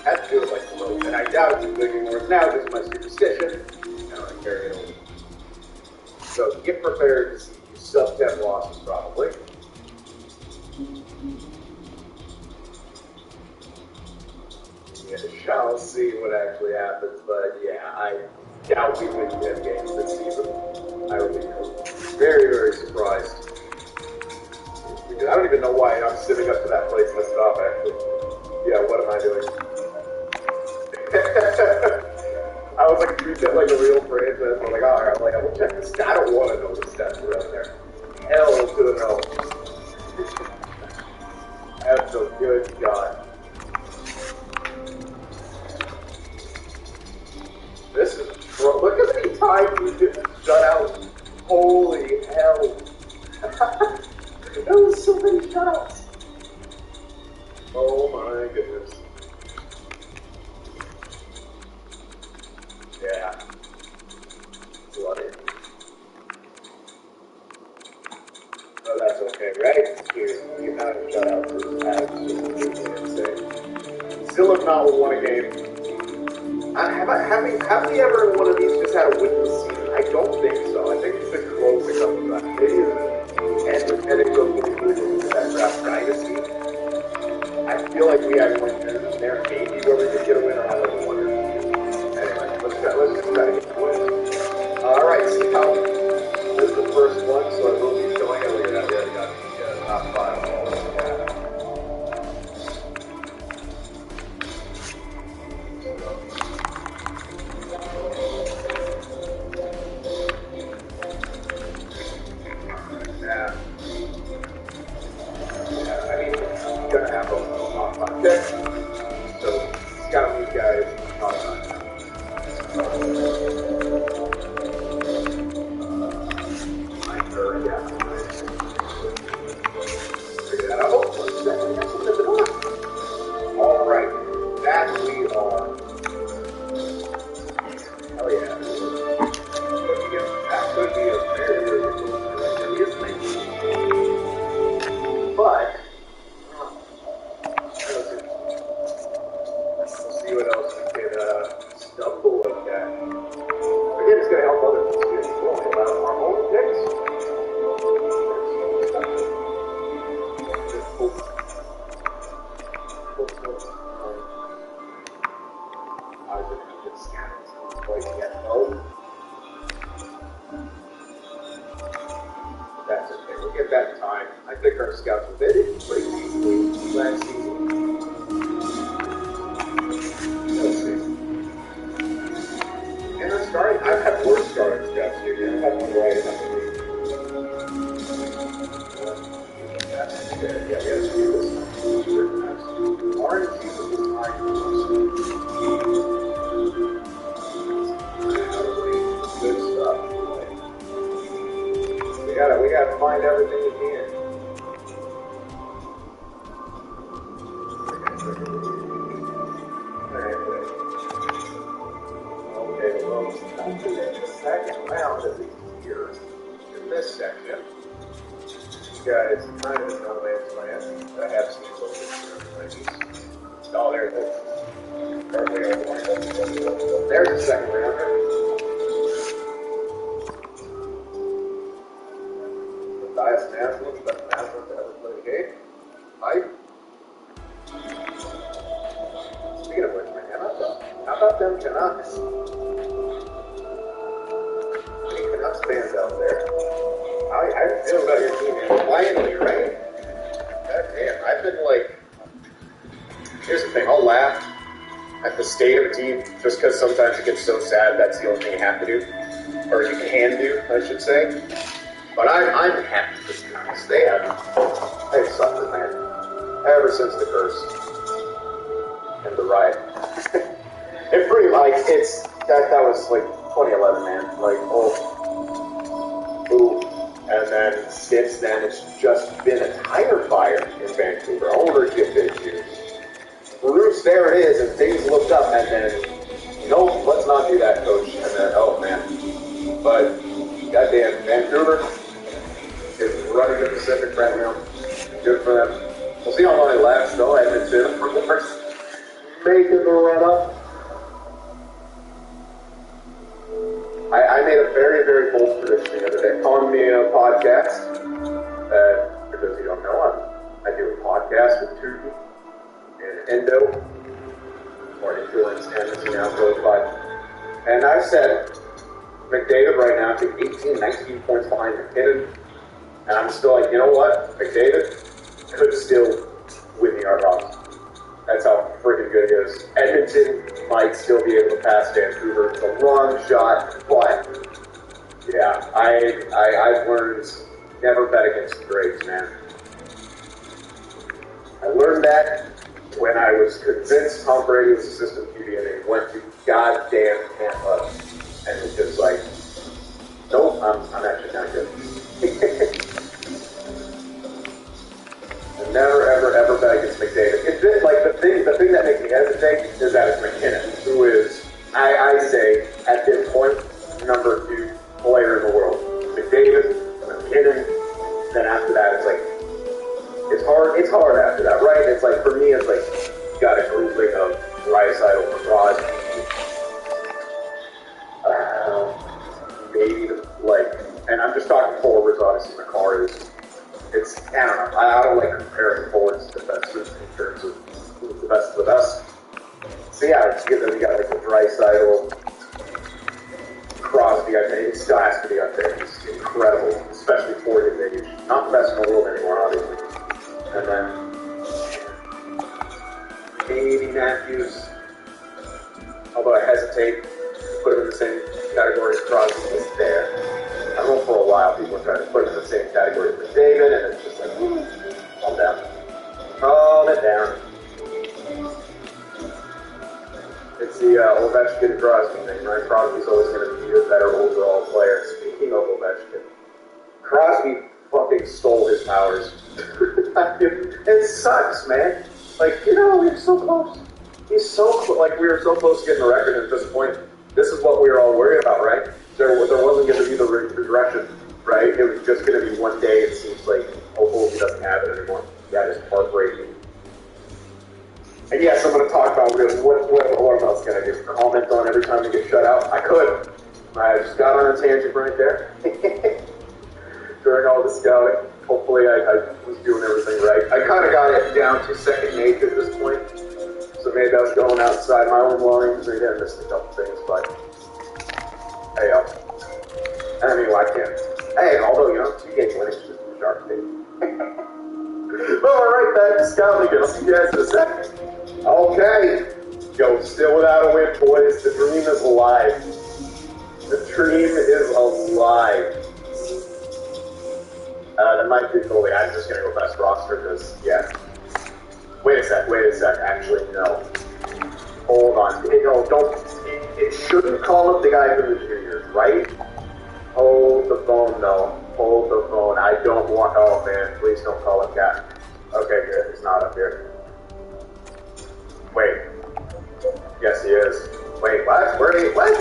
I had to do it the road, and I doubt it's a good anymore. Now just my superstition, I carry it over. So get prepared to see sub-10 losses probably. Yeah, shall see what actually happens, but yeah, I doubt we win 10 games this season. I would be very, very surprised. I don't even know why I'm sitting up to that place to stop, actually. Yeah, what am I doing? I was treat it like a real franchise. I'm alright, I will check this. I don't want to know the stats around there. Hell to the no. That's a good God. This is look at the time we just shut out. Holy hell. shutouts. Oh my goodness. Yeah. Bloody. Oh, that's okay, right? Here, the amount of shutouts is absolutely insane. Still have not won a game. Have we ever in one of these just had a winless season? I don't think so. I think it's been close a couple of times. Maybe and it goes into that draft dynasty. I feel like we had one there, maybe where we could get a winner out of the one. Anyway, let's just try to get the win. Alright, see how this is the first one, so it will be showing it. Look at that, we already got the top 5. Yeah. I mean, you're gonna have those top 5 picks, so it's gotta move guys top 5. Alright, that we are. Hell yeah. That could be a very, very good one. But, we'll see what else we can stumble at. Again, it's going to help other people get going about our own picks. That's okay. We'll get that in time. I think our scouts will pretty easily last season. Let's see. And our starting, I've had worse starting scouts here. I've had one right enough. That's good. Yeah, let's do this. Orange season is high. Good stuff. We gotta find everything we can. Okay, well, in the second round of these years, in this section, you guys kind of know man's land. I have seen those things. Oh, there it is. There's the second rounder. Highest national, best national to ever play the game. Speaking of which, man, how about them Canucks? Any Canucks fans out there? How do you feel about your team, man? Finally, right? God damn, I've been like, here's the thing, I'll laugh at the state of a team just because sometimes it gets so sad that's the only thing you have to do. Or you can do, I should say. But I'm happy with the Canucks. They've suffered, man. Ever since the curse and the riot. It pretty like that was like 2011, man. Like ooh. And then since then it's just been a tire fire in Vancouver. Ownership issues. Bruce, there it is, and things looked up, and then nope, let's not do that, coach. And then oh man. But goddamn Vancouver is running the Pacific right now. Good for them. We'll see how long it lasts, though. Edmonton, of course, making the run up. I made a very, very bold prediction the other day on the podcast. For those of you who don't know, I do a podcast with Tuki and Endo, or Influence Anderson now goes by. And I said, McDavid right now, I think 18, 19 points behind McKinnon. And I'm still like, you know what? McDavid could still win the Art Ross. That's how freaking good it is. Edmonton might still be able to pass Vancouver. It's a long shot, but yeah, I've learned never bet against the Braves, man. I learned that when I was convinced Tom Brady was a system QB and they went to goddamn Tampa. And it's just like, nope, I'm actually not good. hesitate is that it's McKinnon, who is, I say, at this point, number 2 player in the world. McDavid, McKinnon, then after that, it's like, it's hard after that, right? It's like, for me, it's like, you got a grouping of Draisaitl, Crosby, maybe, like, and I'm just talking forwards, obviously, McCarr is, it's, I don't know, I don't like comparing forwards to defensemen in terms of who's the best of the best. So yeah, you got like the Draisaitl, Crosby, I think, it still has to be up there. He's incredible, especially for his age. Not the best in the world anymore, obviously. And then maybe Matthews, although I hesitate to put him in the same category as Crosby. He's there. I know for a while people were trying to put him in the same category as David, and it's just like, calm down. Calm it down. It's the Ovechkin Crosby thing, right? Crosby's always going to be a better overall player. Speaking of Ovechkin, Crosby fucking stole his powers. It sucks, man. Like, you know, we're so close. He's so close. Like, we were so close to getting the record, and at this point, this is what we were all worried about, right? There wasn't going to be the regression, right? It was just going to be one day, it seems like, hopefully he doesn't have it anymore. That is heartbreaking. And yes, I'm going to talk about what else can I do? Comment on every time we get shut out? I could. I just got on a tangent right there. During all the scouting. Hopefully I was doing everything right. I kind of got it down to second nature at this point. So maybe I was going outside my own lines. Maybe I missed a couple things, but hey, I mean, why can't? Hey, although, you know, 2 games winning is just a sharp thing. Well, all right, back to scouting. I'll see you guys in a second. Okay. Yo, still without a win, boys. The dream is alive. The dream is alive. That might be goalie. I'm just going to go best roster because, yeah. Wait a sec. Actually, no. Hold on. No, don't. It shouldn't call up the guy from the juniors, right? Hold the phone, though. Hold the phone. I don't want. Oh, man. Please don't call up Cat. Okay, good. He's not up here. Wait. Yes, he is. Wait, what? Where are you? What?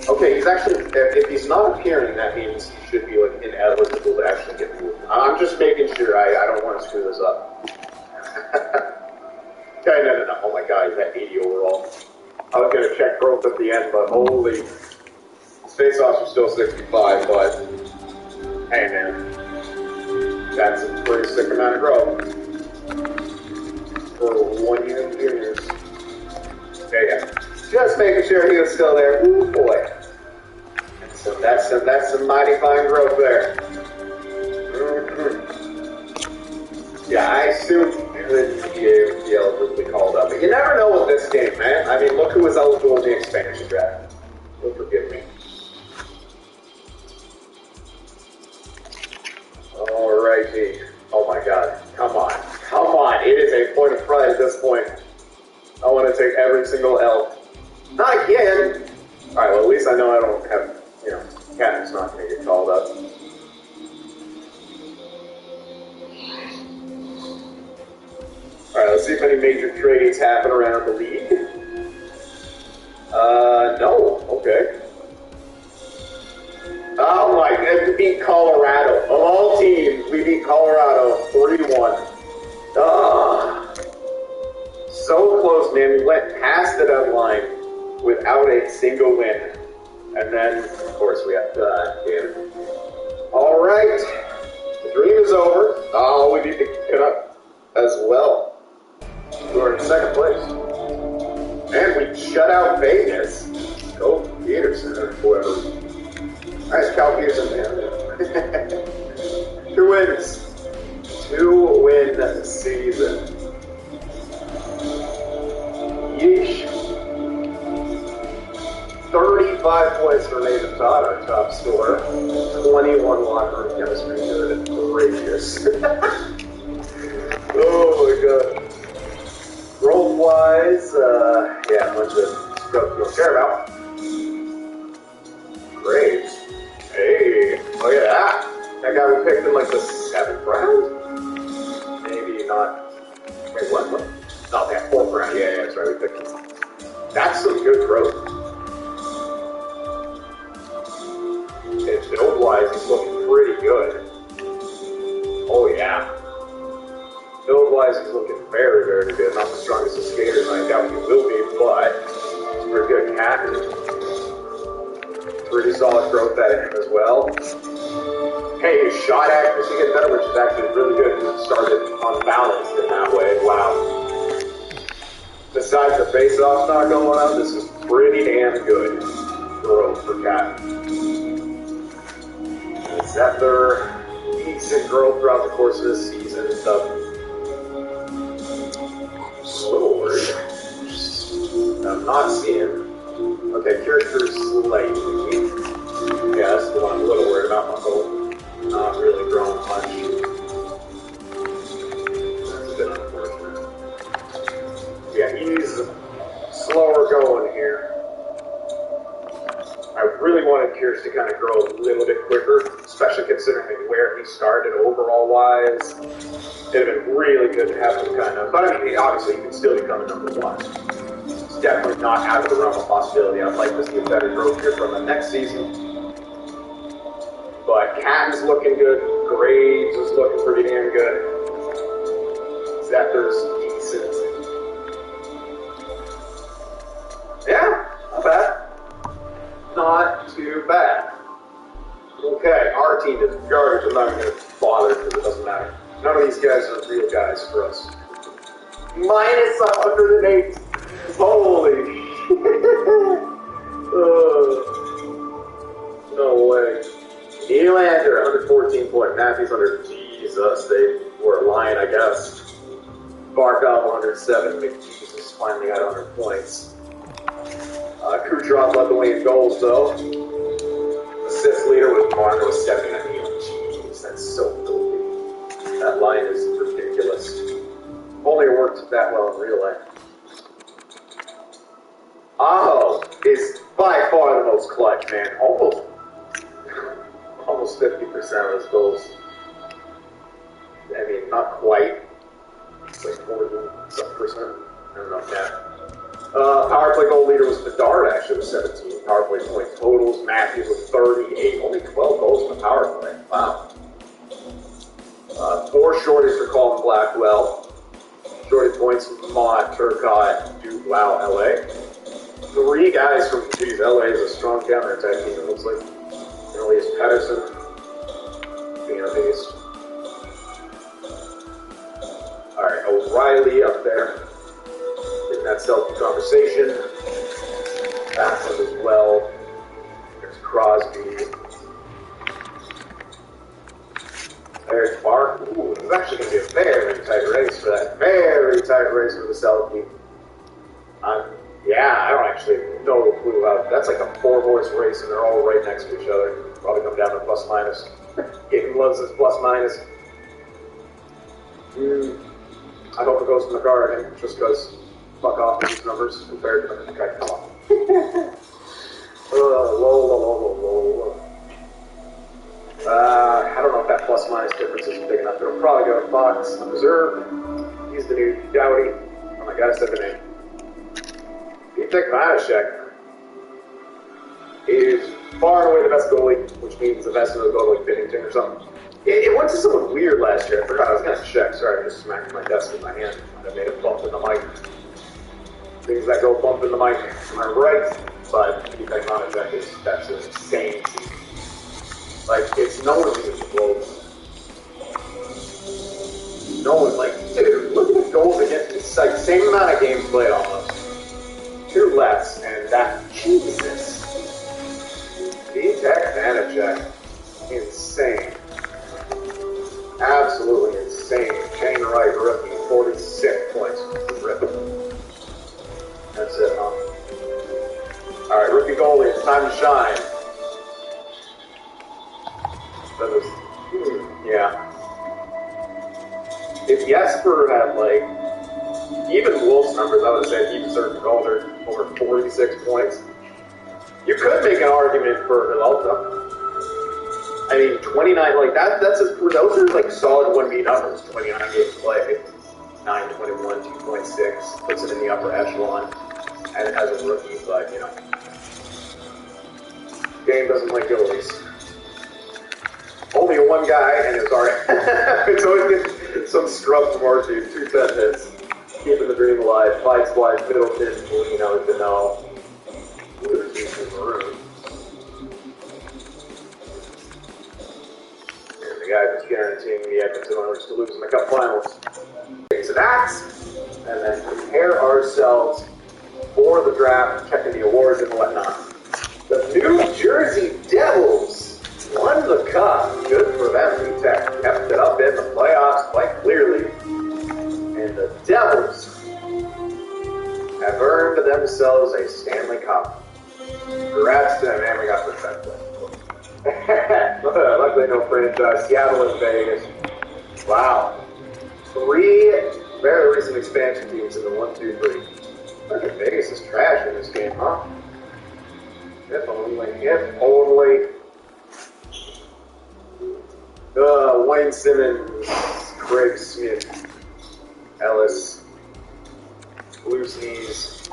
Okay, he's actually, if he's not appearing, that means he should be like ineligible to actually get moved. I'm just making sure I don't want to screw this up. Okay, no. Oh my god, he's at 80 overall. I was going to check growth at the end, but holy. His face-offs are still 65, but hey man. That's a pretty sick amount of growth. For 1 year in juniors. Okay, yeah. Just making sure he was still there. Ooh boy. So that's some mighty fine growth there. Mm-hmm. Yeah, I assume he could be eligible to be called up. But you never know with this game, man. I mean, look who was eligible in the expansion draft. You'll forgive me. Alrighty. Oh my god. Come on. It is a point of pride at this point. I want to take every single L. Not again! Alright, well at least I know I don't have, you know, Captain's not going to get called up. Alright, let's see if any major trades happen around the league. No. Okay. Oh my god, we beat Colorado. Of all teams, we beat Colorado 3-1. So close, man. We went past the deadline without a single win. And then, of course, we have to All right. The dream is over. Oh, we need to get up as well. We're in second place. And we shut out Vegas. Go Peterson or whoever. Nice Cal Peterson, man. 2 wins. 2-win season. Yeesh. 35 points for Nathan Todd, our top scorer. 21 locker room chemistry. Good. Gracious. Oh my god. Growth-wise, yeah, a bunch of stuff you don't care about. Great. Hey, look at that. That guy we picked in like the 7th round? Maybe not build-wise, he's looking pretty good. Oh, yeah. Build-wise, he's looking very, very good. Not the strongest of skaters, I doubt he will be, but he's pretty good. Cat, pretty solid growth at him as well. Hey, his shot accuracy gets better, which is actually really good. He started unbalanced in that way. Wow. Besides the face-offs not going up, this is pretty damn good growth for Cat. Zephyr, decent growth throughout the course of this season and stuff. Lord. I'm not seeing. Okay, characters slightly. Yeah, that's the one I'm a little worried about. Muscle not really growing much. That's a bit unfortunate. Yeah, he's slower going here. I really wanted Pierce to kind of grow a little bit quicker, especially considering where he started overall-wise. It'd have been really good to have him kind of, but I mean, obviously he can still become a number one. It's definitely not out of the realm of possibility. I'd like to see a better growth here from him next season. But Cat is looking good. Graves is looking pretty damn good. Zephyr's decent. Yeah, not bad. Not too bad. Okay, our team is garbage. I'm not even going to bother because it doesn't matter. None of these guys are real guys for us. Minus 108. Holy no way. Nylander, 114 point. Matthews, Jesus, they were lying, I guess. Barkov, 107. McJesus finally got 100 points. Kucherov led the way in goals, though. Assist leader was Marner with 79. Jeez, that's so filthy. That line is ridiculous. Only worked that well in real life. Aho is by far the most clutch, man. Almost 50% of his goals. I mean, not quite. It's like 40-some%. I don't know if that. Power play goal leader was Bedard, actually, with 17 power play point totals. Matthews with 38. Only 12 goals in the power play. Wow. 4 shorties for Colin Blackwell. Shorty points, Mott, Turcotte, Duke, Wow, LA. 3 guys from, geez, LA is a strong counter-attack team, it looks like. Elias Pettersson being a beast. Alright, O'Reilly up there. In that selfie conversation. Backlund as well. There's Crosby. There's Bark. Ooh, this is actually going to be a very tight race for that. Very tight race for the selfie. Yeah, I don't actually know the clue how. That's like a 4-horse race, and they're all right next to each other. Probably come down to plus minus. Gaten loves his plus minus. I hope it goes to McCarr again, just because fuck off with these numbers compared to the okay, come on. I don't know if that plus minus difference is big enough. It'll probably go to Fox on reserve. He's the new Dowdy. Oh my god, I said the name. Vitek Vanacek is far and away the best goalie, which means the best of the goalie like Binnington or something. It went to someone weird last year. I forgot. I was going to check. Sorry, I just smacked my desk with my hand. I made a bump in the mic. Things that go bump in the mic am I right? But Vitek Vanacek that's insane. Like, it's no one even close. No one, like, dude, look at the goals against. It's like same amount of games played almost. 2 less, and that, Jesus. Vitek Vanacek. Insane. Absolutely insane. Shane Wright, rookie, 46 points. Rip. That's it, huh? Alright, rookie goalie, it's time to shine. That was, yeah. If Jesper had, like, even Wolf's numbers, I would say he deserved Calder over 46 points. You could make an argument for Villalta. I mean, 29, like, those are, like, solid 1B numbers. 29 games played, 9-21, 2.6, puts it in the upper echelon, and as a rookie, but, you know. Game doesn't like goalies. Only one guy, and it's already it's always getting some scrub from R2, 210 hits. Keeping the dream alive. Fights wise, Middleton, Polino, Dano. Losers in the room. And the guy that's guaranteeing the Edmonton Oilers to lose in the Cup Finals. So that's, and then prepare ourselves for the draft, checking the awards and whatnot. The New Jersey Devils won the Cup. Good for them. Tech kept it up in the playoffs quite clearly. And the Devils have earned themselves a Stanley Cup. Congrats to them, and we got the second one. Luckily no franchise. Seattle and Vegas. Wow. 3 very recent expansion teams in the 1, 2, 3. Look at Vegas is trash in this game, huh? If only. Wayne Simmons, Craig Smith, Ellis, Bluesneys.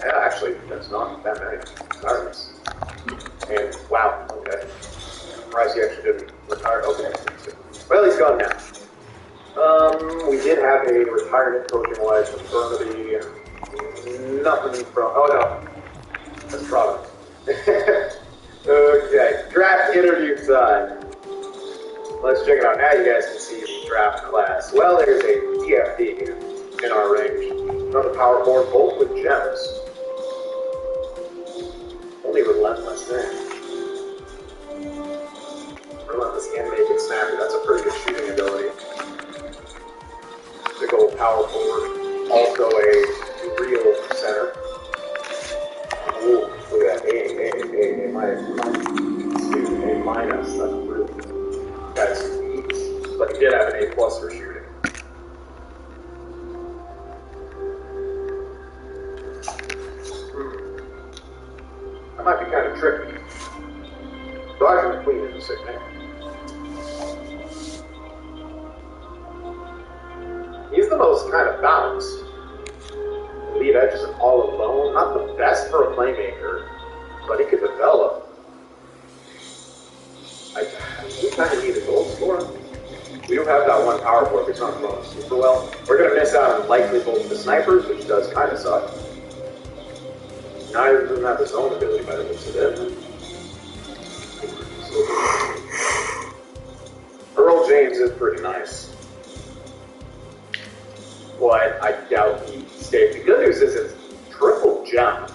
Yeah, actually, that's not that many. Starters. And wow, okay. Surprised he actually didn't retire. Okay. Well, he's gone now. We did have a retirement coaching-wise from Burnaby. Nothing from. Oh no, that's Providence. Okay, draft interview time. Let's check it out. Now you guys can see the draft class. Well, there's a DFD in our range. Another power forward, both with gems. Only relentless there. Relentless and make it snappy. That's a pretty good shooting ability. Big old power forward. Also a real center. Ooh, look at that. A minus. That's really good. That's neat. But he did have an A+ for shooting. That might be kind of tricky. Roger McQueen is a sick man. He's the most kind of balanced. Lead edges and all alone. Not the best for a playmaker, but he could develop. We kind of need a goal scorer. We don't have that one power forward who's not throwing super well. We're going to miss out on likely both the snipers, which does kind of suck. Neither of them have his own ability by the looks of it. Earl James is pretty nice. But I doubt he stays. The good news is it's triple gem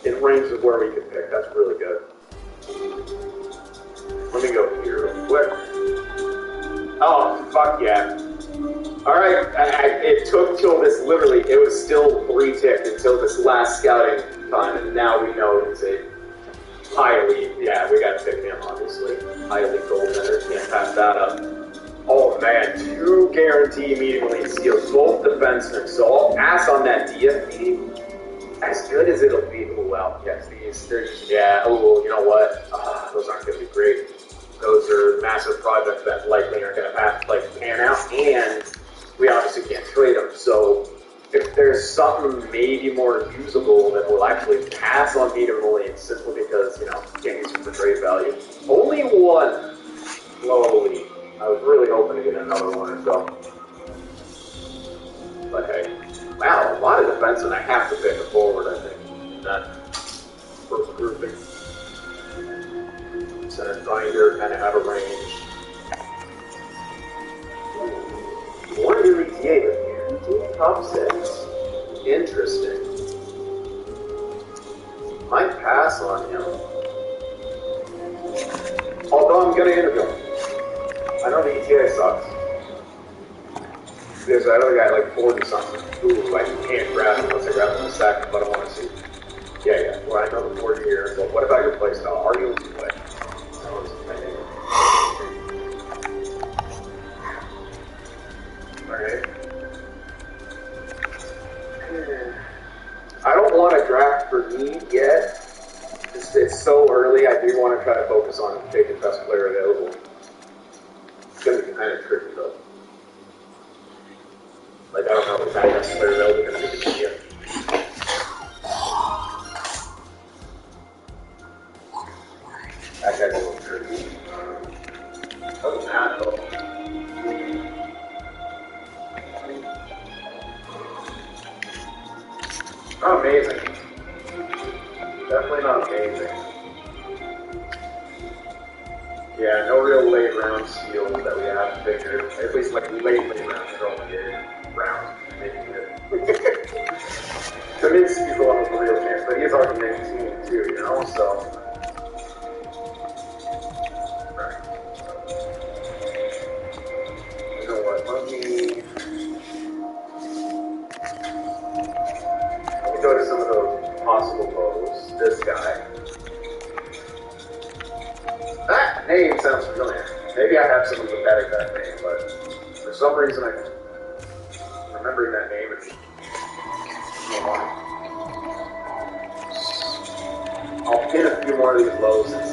in range of where we can pick. That's really good. Let me go here real quick. Oh, fuck yeah. Alright, it took till this literally, it was still 3 ticked until this last scouting time, and now we know he's a highly, yeah, we gotta pick him obviously. Highly goaltender, can't pass that up. Oh man, 2 guarantee medium elite steals, both defensemen, so I'll pass on that DFP. As good as it'll be, oh well, yes, yeah, oh, you know what, those aren't gonna be great. Those are massive projects that likely aren't gonna pan out, and we obviously can't trade them, so if there's something maybe more usable, then we'll actually pass on medium elite simply because, you know, can't use it for trade value. Only 1 low elite. I was really hoping to get another one or so. But hey. Wow, a lot of defensemen. I have to pick a forward, I think. That first grouping. Center grinder, kind of out of range. 1 new ETA here. Top 6. Interesting. Might pass on him. Although I'm going to interview him. I know the ETA sucks. There's that other guy like 40 something. Ooh, I can't grab him unless I grab him in a second, but I want to see. Yeah. Well, I know the 40 here, but what about your play style? Are you able to play? Alright. I don't want to draft for need yet. It's so early. I do want to try to focus on taking the best player available. It's going to be kind of tricky though. Like, I don't know if that best player available is going to be the key. That guy's a little tricky. Other than that, though. Not amazing. Definitely not amazing. Yeah, no real late round steals that we have figured. At least like late rounds, they're only 8 rounds. Maybe good. Kaminsky's the one with the real chance, but he's already 19 too, you know, so. Right. You know what, let me go to some of those possible lows. This guy. That name sounds familiar. Maybe I have someone pathetic that name, but for some reason I'm remembering that name and I'll hit a few more of these lows. It's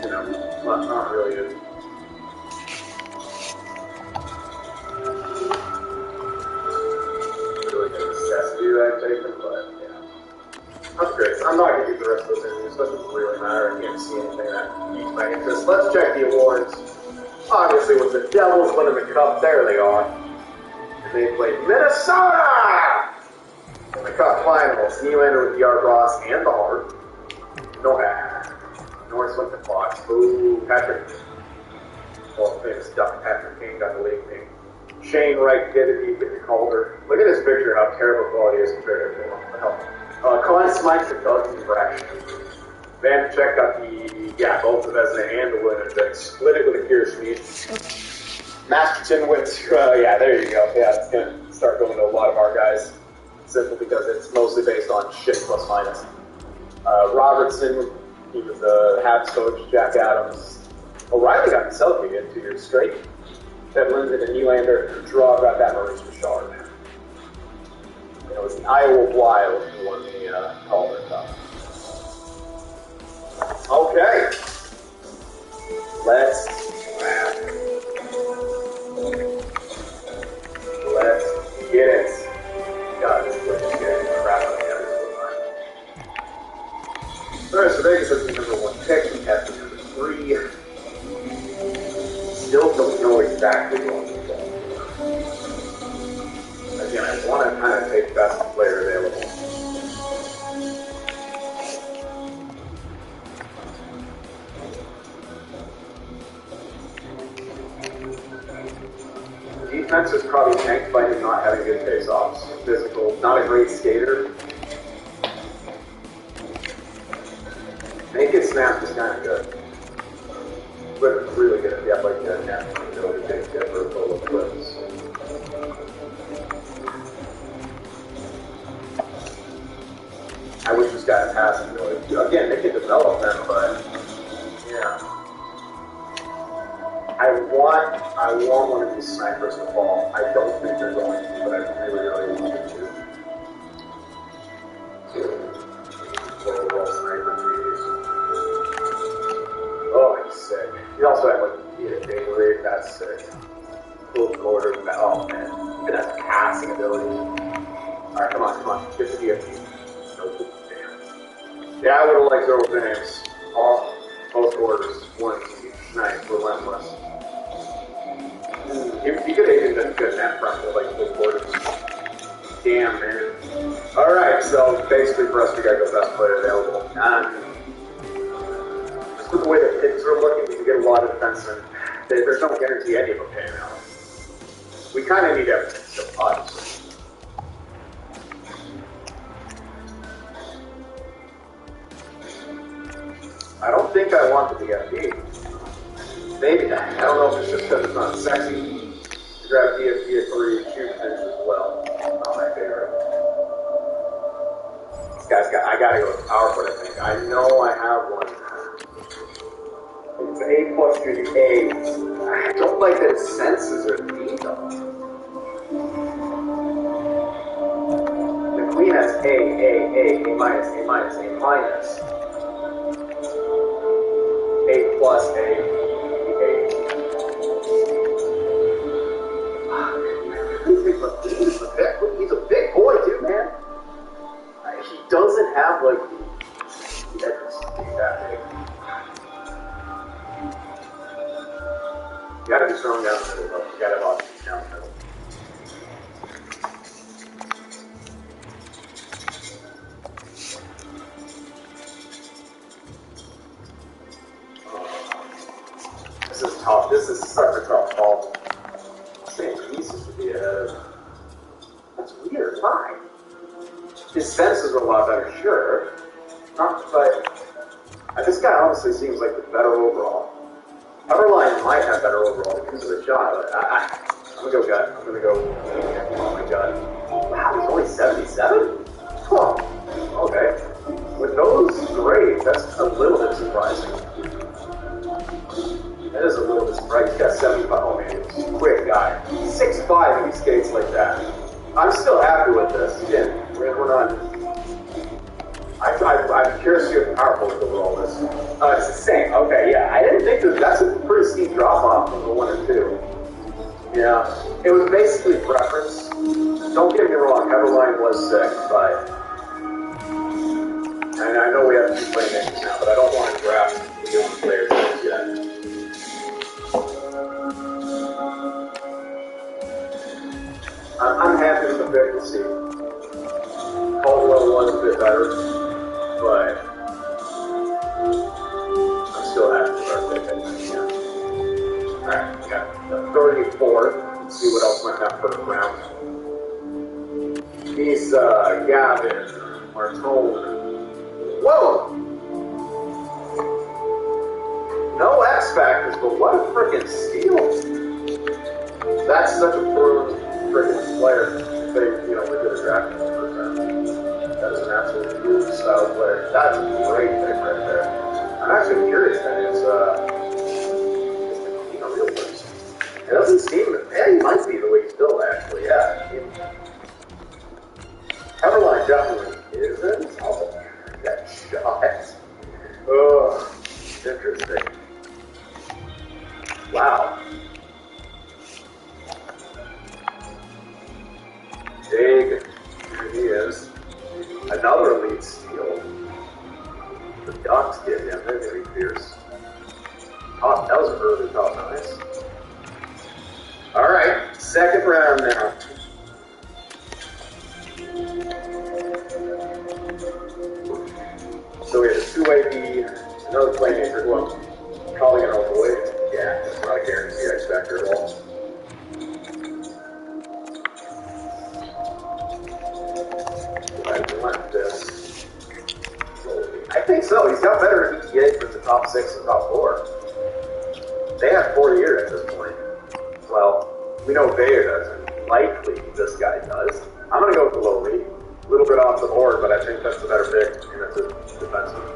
you know, not really good. Really good necessity that I've taken, but yeah. That's great. I'm not going to use the rest of those interviews. Doesn't really matter. I can't see anything that piques my interest. Let's check the awards. Obviously, with the Devils winning the Cup, there they are. And they played Minnesota in the Cup Finals. Nylander with the Art Ross and the Hart. Norris with the Fox. Ooh, Patrick. Well, famous Duck Patrick King got the league thing. Shane Wright did it. He with the Calder. Look at this picture, how terrible quality it is compared to what the hell. Conn Smythe for Doug Fresh. Van Check got both the Vezina and the Winner. Then split it with a Kier Schmid. Masterton went to, there you go. Yeah, it's going to start going to a lot of our guys. Simply because it's mostly based on shit plus minus. Robertson, he was the Habs coach. Jack Adams. O'Reilly got himself again 2 years straight. Ted Lindsay and Nylander. Draw got that Maurice Richard. It was the Iowa Wild who won the Calder Cup. Okay. Let's get it. God, this place is getting crap on the other side. Alright, so Vegas has the #1 pick. We have the #3. Still don't know exactly what we're doing. Again, I want to kind of take best player available. Defense is probably tanked by him not having good face-offs. Physical, not a great skater. Naked snap is kind of good. But really good if you have like that natural ability to take it for a total of clips. I wish this guy had passing ability. Again, they can develop them, but yeah. I want one of these snipers to fall. I don't think they're going to, but I really want them to. Overall sniper trees. Oh, he's sick. He also had like a day rig. That's sick. Cool quarter. Oh man, even has passing ability. All right, come on. Get the DFT. Nope. Damn. Yeah, I would have liked Earl Finance. All both quarters. 1 2. Nice, relentless. He could have even been good in that front with like full quarters. Damn, man. Alright, so basically for us, we gotta go best player available. Just with the way the picks are looking, we can get a lot of defensemen. There's no guarantee any of them pan out. We kind of need everything, so obviously. I don't think I want the DFD. Maybe, I don't know if it's just because it's not sexy to grab DFD at 3 shoot finish as well. Not my favorite. This guy's got, I gotta go with power foot, I think. I know I have one. It's A plus through the A. I don't like that it senses or D though. The Queen has A minus, A minus, A minus. A plus, A. He's a big boy too, man. He doesn't have like the that big. thrown down the middle, though. You gotta have options down the middle. This is tough. This is such a tough call. St. Pieces would be ahead. That's weird. Why? His senses are a lot better, sure. But this guy honestly seems like the better overall. Everline might have better overall because of the shot. I'm gonna go gut. I'm gonna go. Oh my god. Wow, he's only 77? Huh. Okay. With those grades, that's a little bit surprising. That is a little bit surprising. He's got 75. Oh man, he's a quick guy. 6'5" and he skates like that. I'm still happy with this. Again, we're not. I'm curious to see how powerful the overall is. It's the same. Okay, yeah. I didn't think that's a pretty steep drop off from the 1 and 2. Yeah. It was basically preference. Don't get me wrong, Everline was sick, but and I know we have 2 playmakers now, but I don't want to draft the young players yet. I'm happy with the pick. We'll see. Caldwell was a bit better. But I'm still happy with our pick. Yeah. Alright, we got 34. Let's see what else might have for the round. Misa, Gavin, Martone. Whoa! No X Factors, but what a freaking steal. That's such a proven freaking player. If they, we're good at drafting the first round. That is an absolute move style player. That's a great pick right there. I'm actually curious that is the real person. It doesn't seem he might be the way he's built actually, yeah. Everline definitely isn't. Oh, that shot. Oh, interesting. Wow. Big. Here he is. Another elite steal. The Ducks get him. They're going to be fierce. Oh, that was an early top. Nice. Alright, second round now. So we had a 2-way another playmaker. Well, calling it all the way. Yeah, that's not a guarantee X factor at all. This. I think so. He's got better ETA for the top 6 and top 4. They have 4 years at this point. Well, we know Bayer doesn't. Likely this guy does. I'm going to go with the low lead. A little bit off the board, but I think that's the better pick. And it's a defensive.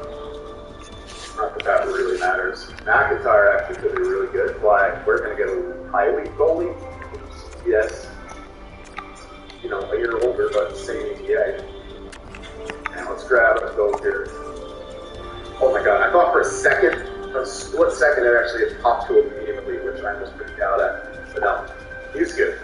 Not that really matters. McIntyre actually could be really good. Why? We're going to get a high lead goalie. Yes. A year older, but same ETA. And let's grab a goal here. Oh my god, I thought for a split second, it actually had popped to him immediately, which I was freaked out at. But no, he's good.